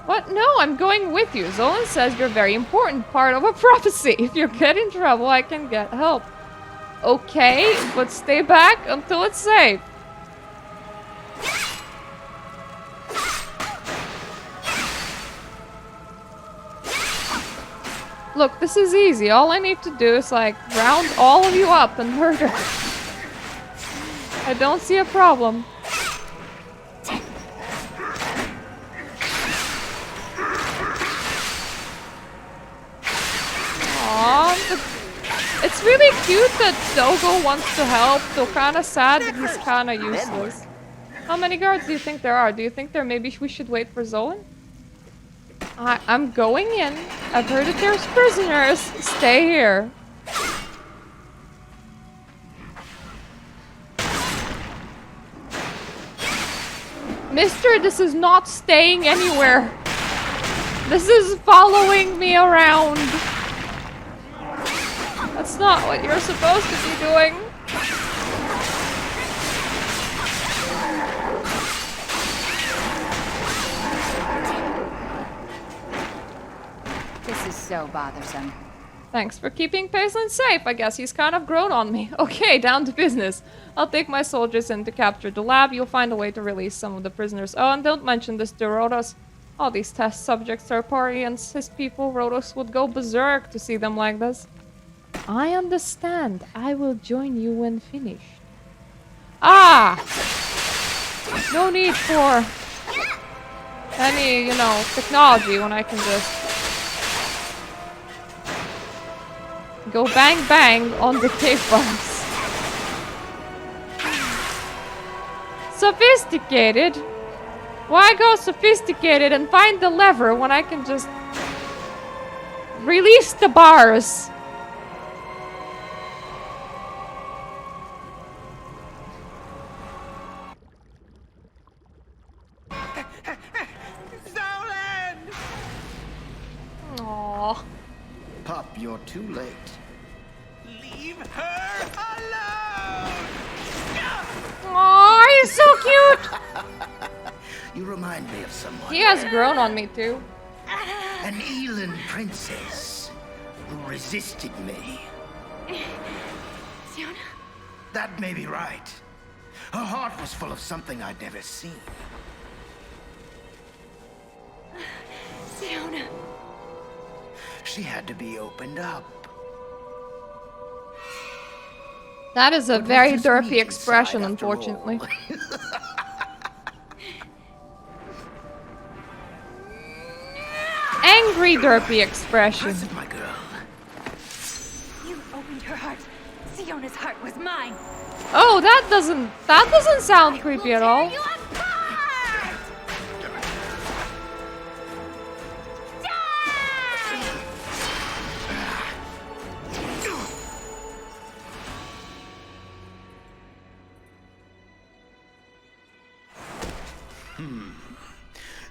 What? No, I'm going with you. Zolin says you're a very important part of a prophecy. If you get in trouble, I can get help. Okay, but stay back until it's safe. Look, this is easy. All I need to do is, like, round all of you up and murder. I don't see a problem. Aww, it's really cute that Dogo wants to help, though kinda sad that he's kinda useless. How many guards do you think there are? Do you think maybe we should wait for Zolin? I'm going in. I've heard that there's prisoners. Stay here. Mister, this is not staying anywhere. This is following me around. That's not what you're supposed to be doing. This is so bothersome. Thanks for keeping Paisley safe. I guess he's kind of grown on me. Okay, down to business. I'll take my soldiers in to capture the lab. You'll find a way to release some of the prisoners. Oh, and don't mention this to Rhodos. All these test subjects are Parians, his people. Rhodos would go berserk to see them like this. I understand. I will join you when finished. Ah! No need for any, technology when I can just go bang bang on the cave bugs. Sophisticated? Why go sophisticated and find the lever when I can just release the bars? Zolan! Aww. Pup, you're too late. Leave her alone! Aww, he's so cute! You remind me of someone. He has grown on me too. An Elin princess who resisted me. Siona? That may be right. Her heart was full of something I'd never seen. Siona. She had to be opened up. That is a What was very this derpy meat expression, inside, after all? unfortunately. angry derpy expression. Listen, my girl. You opened her heart. Siona's heart was mine. Oh, that doesn't sound creepy at all. You apart!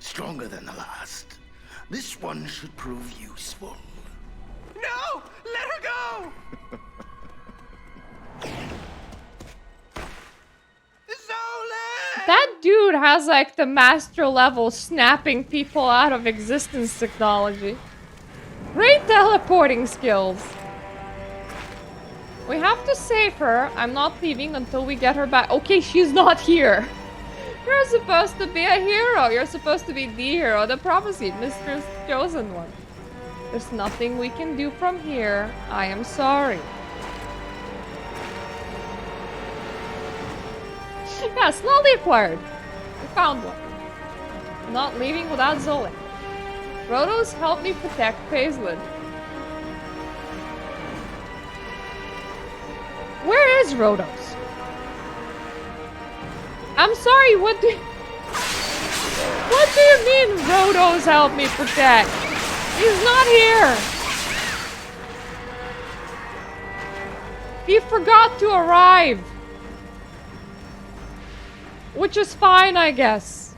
Stronger than the last. This one should prove useful. No! Let her go! Zolan! That dude has like the master level snapping people out of existence technology. Great teleporting skills. We have to save her. I'm not leaving until we get her back. Okay, she's not here. You're supposed to be a hero. You're supposed to be the hero, the prophesied, Mr. Chosen One. There's nothing we can do from here. I am sorry. Yeah, slowly acquired. We found one. I'm not leaving without Zolan. Rhodos, help me protect Paisley. Where is Rhodos? I'm sorry, what do you mean Rhodos help me protect? He's not here! He forgot to arrive! Which is fine, I guess.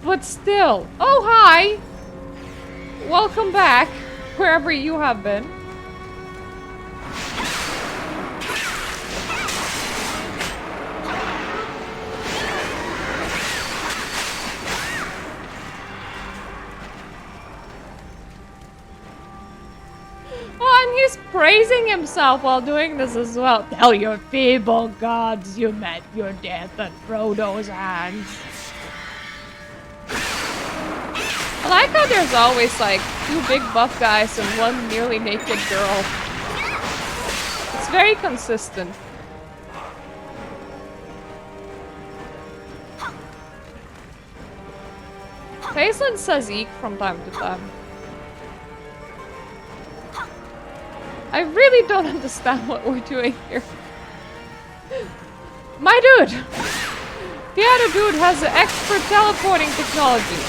But still. Oh, hi! Welcome back, wherever you have been. Oh, and he's praising himself while doing this as well. Tell your feeble gods you met your death at Frodo's hands. I like how there's always like 2 big buff guys and 1 nearly naked girl. It's very consistent. Paisley says eek from time to time. I really don't understand what we're doing here. My dude! The other dude has expert teleporting technology.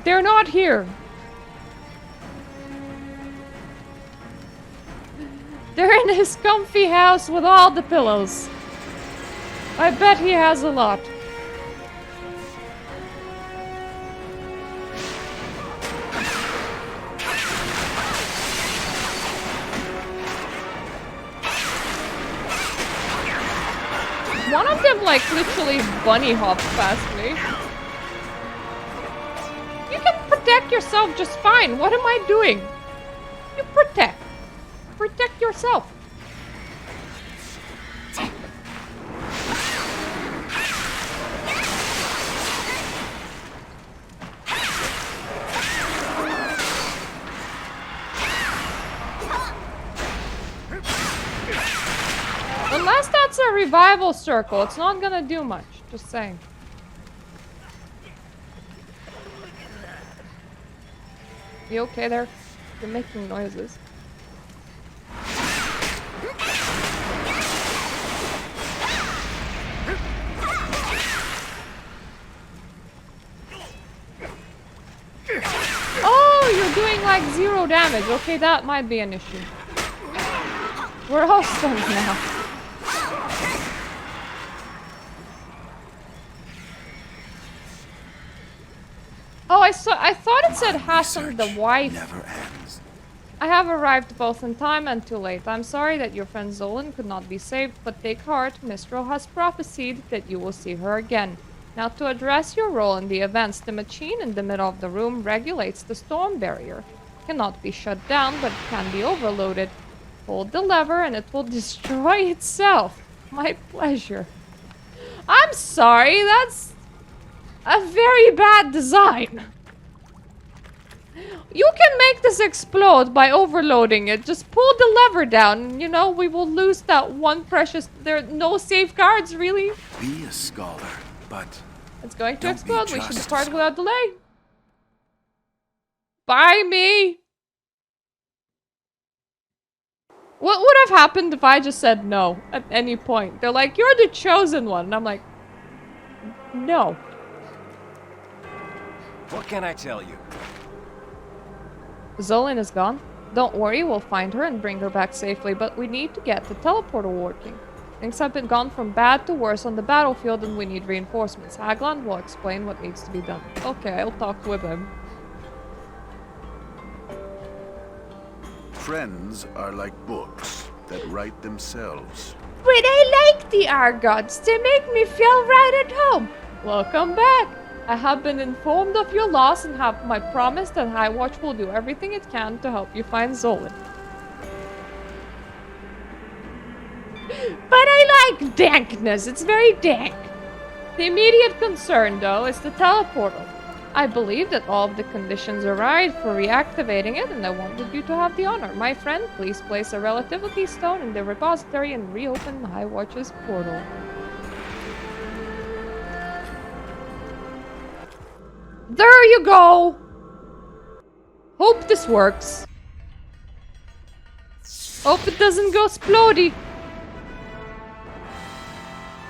They're not here. They're in his comfy house with all the pillows. I bet he has a lot. One of them, like, literally bunny hopped past me. You can protect yourself just fine. What am I doing? You protect. Protect yourself. Unless that's a revival circle, it's not gonna do much. Just saying. You okay there? You're making noises. Oh, you're doing like 0 damage. Okay, that might be an issue. We're all stunned now. Oh, I thought it said Hassan the wife. Never ends. I have arrived both in time and too late. I'm sorry that your friend Zolan could not be saved, but take heart, Mistral has prophesied that you will see her again. Now to address your role in the events, the machine in the middle of the room regulates the storm barrier. It cannot be shut down, but it can be overloaded. Hold the lever and it will destroy itself. My pleasure. I'm sorry, that's a very bad design. You can make this explode by overloading it. Just pull the lever down, and you know, we will lose that one precious... There are no safeguards, really. Be a scholar, but It's going to don't explode. be We should just depart a without delay. Bye, me. What would have happened if I just said no at any point? They're like, you're the chosen one. And I'm like, no. What can I tell you? Zolan is gone. Don't worry, we'll find her and bring her back safely, but we need to get the teleporter working. Things have been gone from bad to worse on the battlefield and we need reinforcements. Hagland will explain what needs to be done. Okay, I'll talk with him. friends are like books that write themselves. But I like the Argots. They make me feel right at home. Welcome back. I have been informed of your loss and have my promise that High Watch will do everything it can to help you find Zolan. But I like dankness. It's very dank. The immediate concern, though, is the teleportal. I believe that all of the conditions are right for reactivating it, and I wanted you to have the honor. My friend, please place a relativity stone in the repository and reopen High Watch's portal. There you go! Hope this works. Hope it doesn't go splody.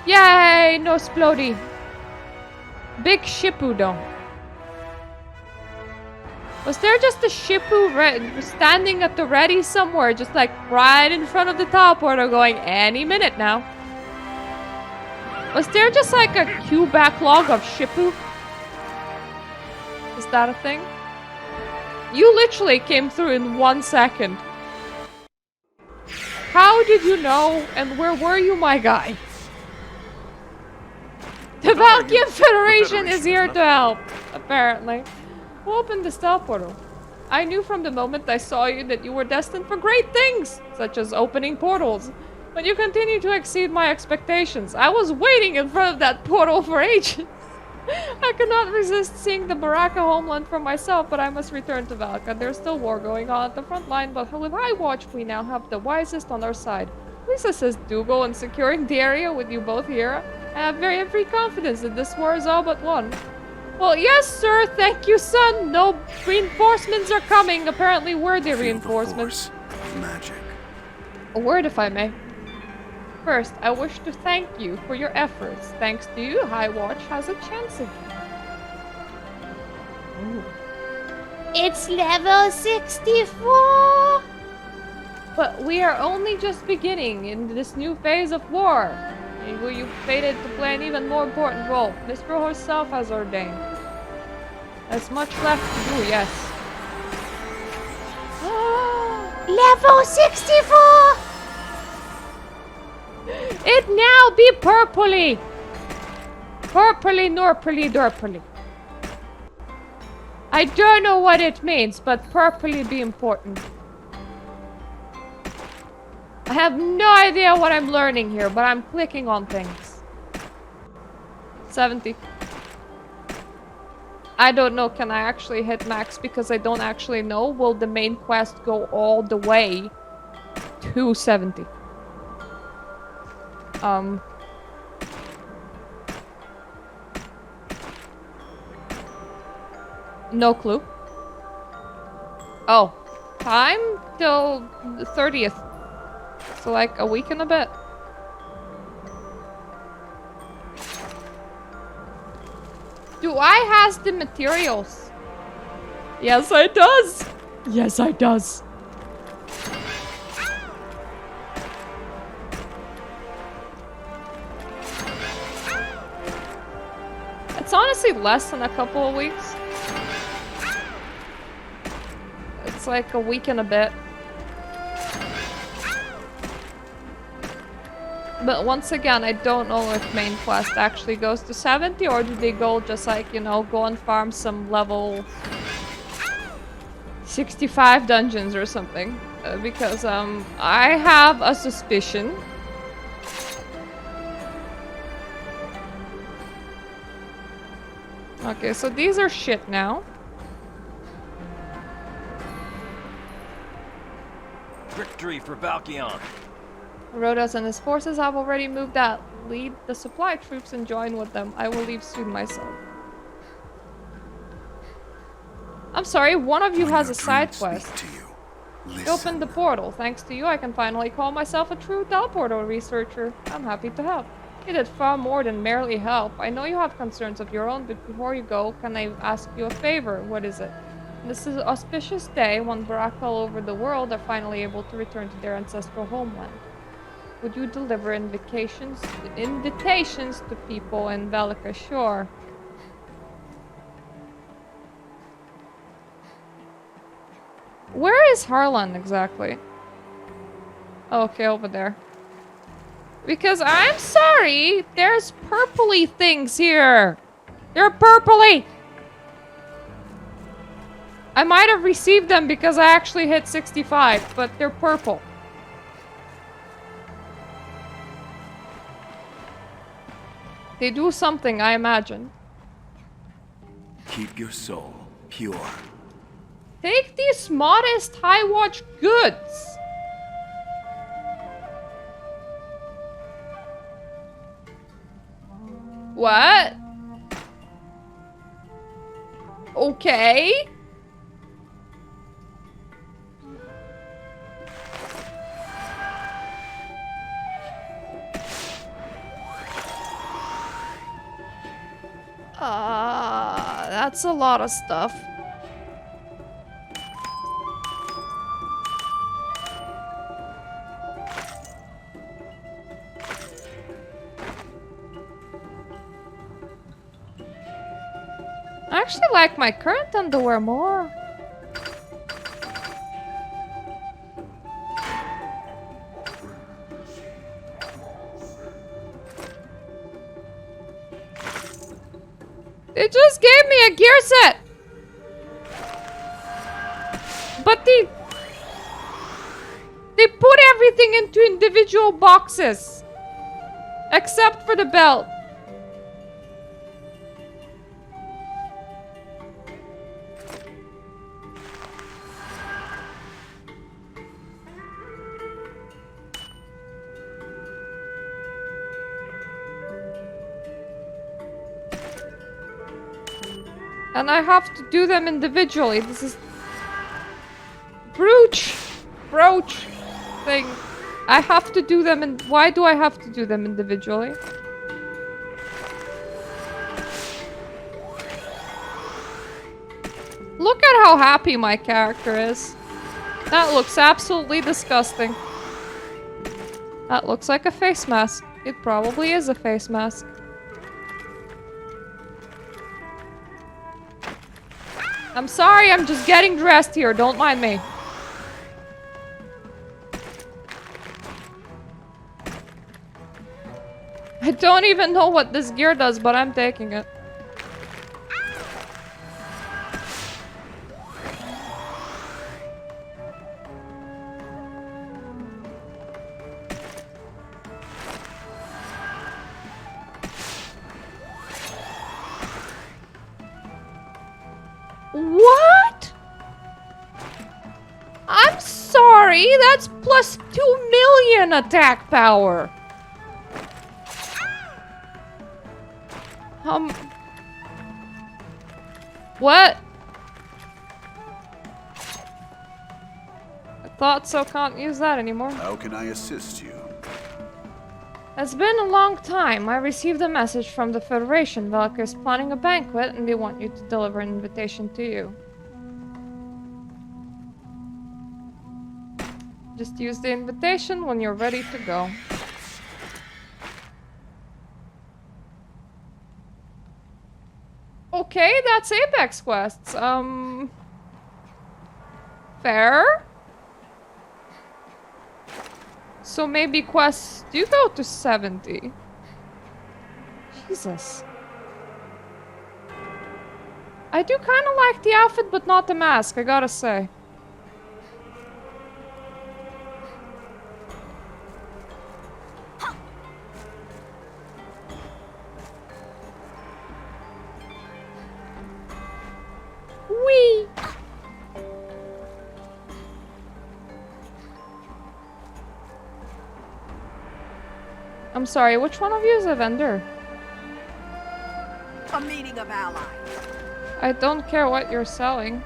Yay, no splody. Big Shippu though. Was there just a Shippu standing at the ready somewhere, just like right in front of the teleporter going any minute now? Was there just like a queue backlog of Shippu? Is that a thing? You literally came through in 1 second. How did you know, and where were you, my guy? The Valkyrian Federation is here to help, apparently. Who opened this teleportal? I knew from the moment I saw you that you were destined for great things, such as opening portals. But you continue to exceed my expectations. I was waiting in front of that portal for ages. I could not resist seeing the Baraka homeland for myself, but I must return to Valka. There's still war going on at the front line, but with High Watch, we now have the wisest on our side. Please assist Dougal in securing the area with you both here. I have every confidence that this war is all but won. Well, yes, sir. Thank you, son. No reinforcements are coming. Apparently, we're the reinforcements. Magic. A word, if I may. First, I wish to thank you for your efforts. Thanks to you, High Watch has a chance of you. It's level 64! But we are only just beginning in this new phase of war, where you fated to play an even more important role. Miss Rowe herself has ordained. There's much left to do, yes. Level 64! It now be purpley! Purpley, norply, dorply. I don't know what it means, but purpley be important. I have no idea what I'm learning here, but I'm clicking on things. 70. I don't know, can I actually hit max because I don't actually know. Will the main quest go all the way to 70? No clue. Oh, time till the 30th. So like a week and a bit. Do I has the materials? Yes, I does. Yes, I does. It's honestly less than a couple of weeks. It's like a week and a bit. But once again, I don't know if main quest actually goes to 70 or do they go just like, you know, go and farm some level 65 dungeons or something. Because I have a suspicion. Okay, so these are shit now. victory for Valkion. Rhodas and his forces have already moved out. Lead the supply troops and join with them. I will leave soon myself. I'm sorry, one of you When has your a side dreams quest. speak to you, You listen. opened the portal. Thanks to you, I can finally call myself a true teleportal researcher. I'm happy to help. You did far more than merely help. I know you have concerns of your own, but before you go, can I ask you a favor? What is it? This is an auspicious day when Baraka all over the world are finally able to return to their ancestral homeland. Would you deliver invitations to people in Velika Shore? Where is Harlan exactly? Oh, okay, over there. Because I'm sorry, there's purpley things here. They're purpley. I might have received them because I actually hit 65, but they're purple. They do something, I imagine. Keep your soul pure. Take these modest high watch goods. What? Okay. That's a lot of stuff. I actually like my current underwear more. They just gave me a gear set! But they put everything into individual boxes. Except for the belt. And I have to do them individually. This is... Brooch thing. I have to do them in... Why do I have to do them individually? Look at how happy my character is. That looks absolutely disgusting. That looks like a face mask. It probably is a face mask. I'm sorry, I'm just getting dressed here. Don't mind me. I don't even know what this gear does, but I'm taking it. What? I'm sorry, that's plus 2 million attack power. What? I thought so, can't use that anymore. How can I assist you? It's been a long time. I received a message from the Federation. Velka is planning a banquet and they want you to deliver an invitation to you. Just use the invitation when you're ready to go. Okay, that's Apex quests. Fair. So maybe quests do go to 70. Jesus. I do kind of like the outfit, but not the mask, I gotta say. Whee! I'm sorry, which one of you is a vendor? A meeting of allies. I don't care what you're selling.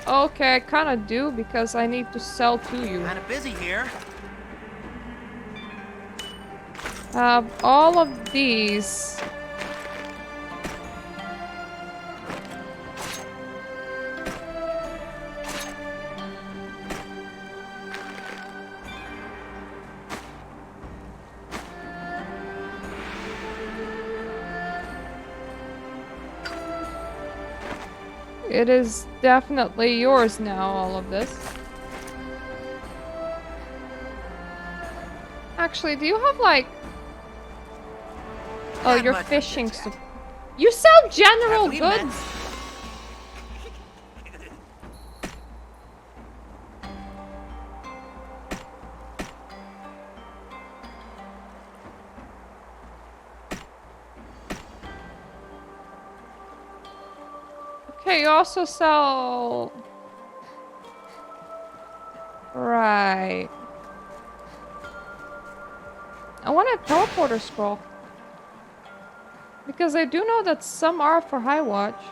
Okay, I kinda do because I need to sell to you. Kinda busy here. All of these. It is definitely yours now, all of this. Actually, do you have like... Oh, you're fishing stuff. You sell general goods! Okay, you also sell... Right. I want a teleporter scroll. Because I do know that some are for High Watch.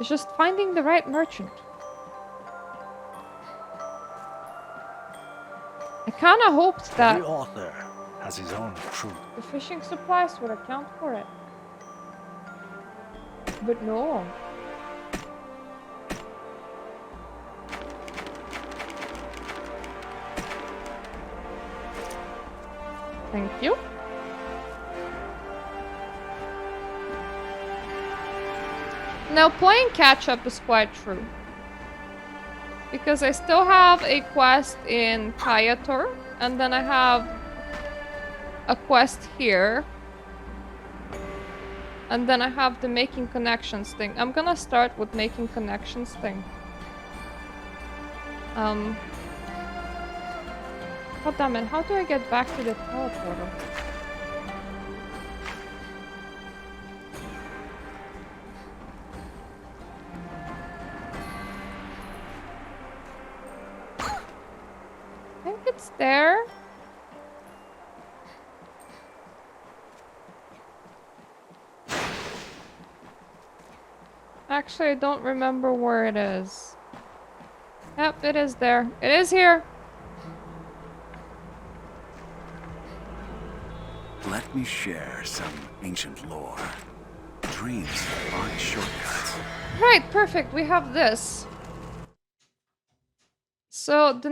It's just finding the right merchant. I kinda hoped that Every author has his own truth. the fishing supplies would account for it. But no. Thank you. Now, playing catch-up is quite true. Because I still have a quest in Kayator, and then I have a quest here. And then I have the making connections thing. I'm gonna start with making connections thing. God damn it, how do I get back to the teleporter? I think it's there. Actually, I don't remember where it is. Yep, it is there. It is here. Let me share some ancient lore. Dreams aren't shortcuts. Right, perfect. We have this. So the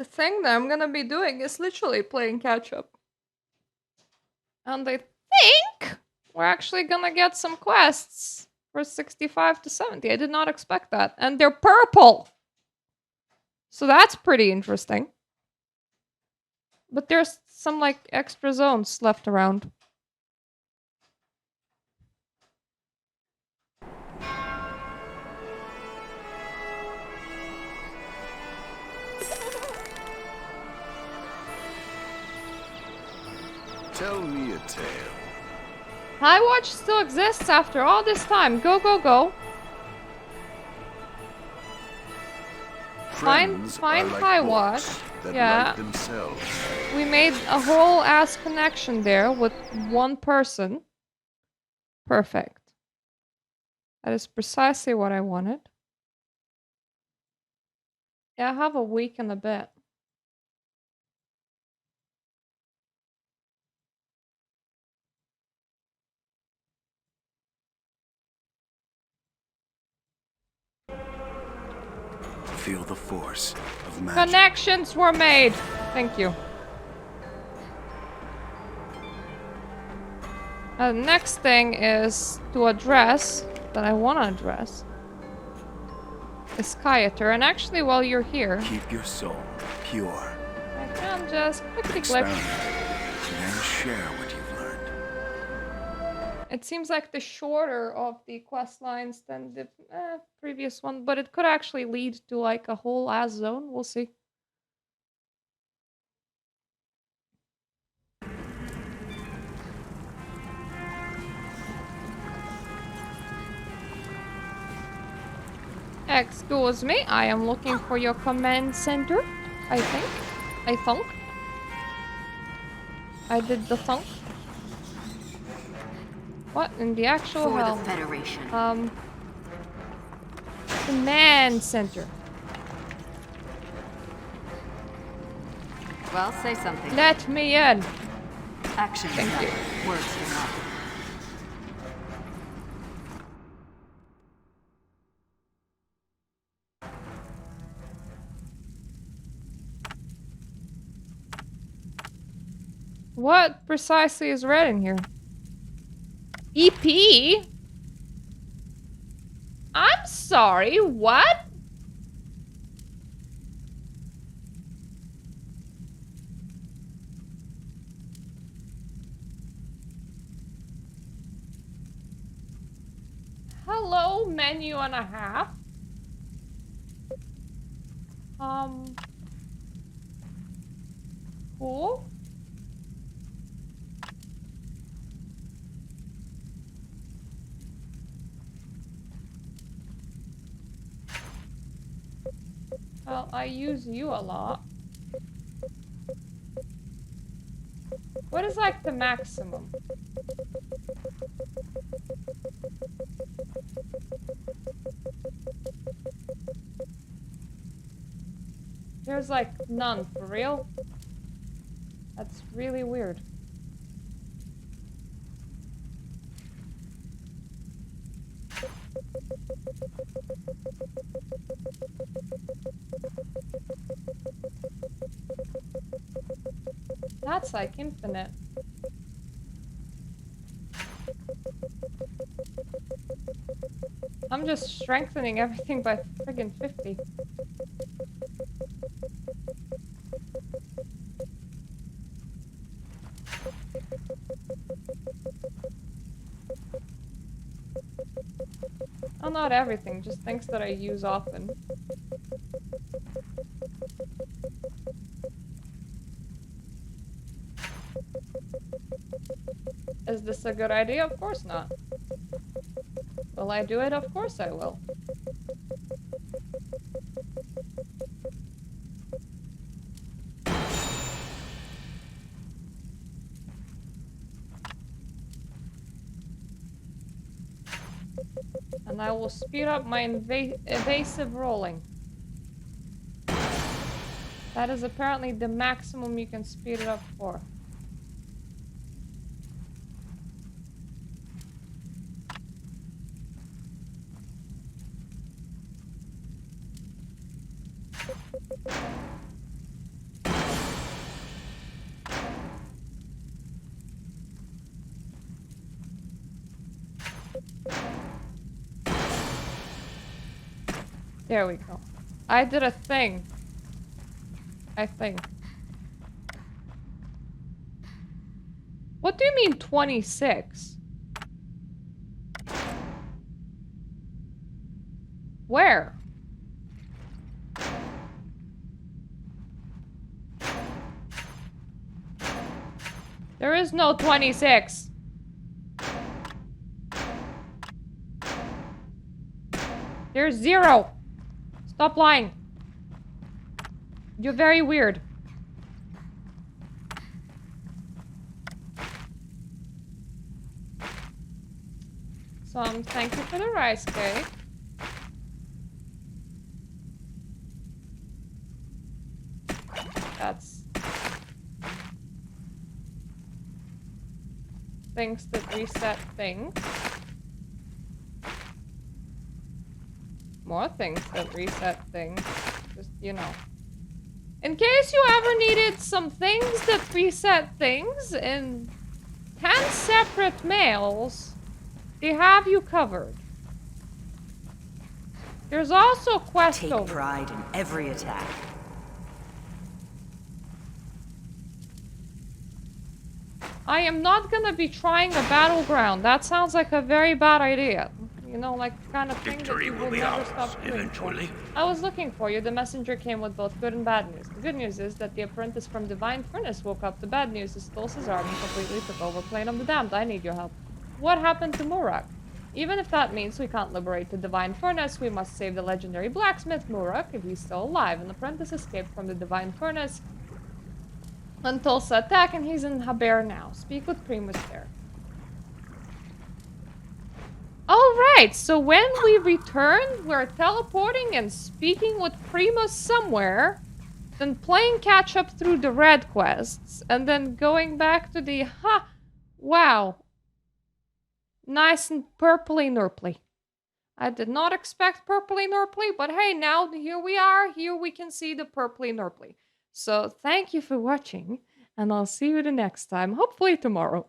thing that I'm gonna be doing is literally playing catch up. And I think we're actually gonna get some quests for 65 to 70. I did not expect that. And they're purple! So that's pretty interesting. But there's some like extra zones left around. Tell me a tale. High Watch still exists after all this time. Go, go, go. Friends Find are like High books Watch. that Yeah. write themselves. We made a whole ass connection there with one person. Perfect. That is precisely what I wanted. Yeah, I have a week and a bit. Feel the force of magic. Connections were made. Thank you. The next thing is to address that I want to address is Kayator. And actually, while you're here, Keep your soul pure. I can just quickly click. Experiment. Then share what you've learned. It seems like the shorter of the quest lines than the previous one, but it could actually lead to like a whole ass zone. We'll see. Excuse me, I am looking for your command center, I think. I did the thunk. What in the actual For hell? the Federation. Command center. Well, say something. Let me in. Actions Thank matter. you. Words do not. What precisely is read in here? EP? I'm sorry, what? Hello, menu and a half. Cool. Well, I use you a lot. What is like the maximum? There's like none, for real? That's really weird. That's like infinite. I'm just strengthening everything by friggin' 50. Oh, not everything, just things that I use often. Is this a good idea? Of course not. Will I do it? Of course I will. And I will speed up my evasive rolling. That is apparently the maximum you can speed it up for. There we go. I did a thing. I think. What do you mean 26? Where? There is no 26. There's 0. Stop lying. You're very weird. Thank you for the rice cake. That's things that reset things. More things that reset things. Just, you know. In case you ever needed some things that reset things in 10 separate mails, they have you covered. There's also quest Take over. pride in every attack. I am not gonna be trying a battleground. That sounds like a very bad idea. You know, like kind of thing that Victory you will would be never ours, stop doing. eventually. I was looking for you. The messenger came with both good and bad news. The good news is that the apprentice from Divine Furnace woke up. The bad news is Stolz's army completely took over Plane of the Damned. I need your help. What happened to Murak? Even if that means we can't liberate the Divine Furnace, we must save the legendary blacksmith Murak if he's still alive. An apprentice escaped from the Divine Furnace Then Tulsa attack, and he's in Haber now. Speak with Primus there. Alright, so when we return, we're teleporting and speaking with Primus somewhere, then playing catch up through the red quests, and then going back to the wow. Nice and purpley nurply. I did not expect purpley nurply, but hey, now here we are. Here we can see the purpley nurply. So thank you for watching, and I'll see you the next time, hopefully tomorrow.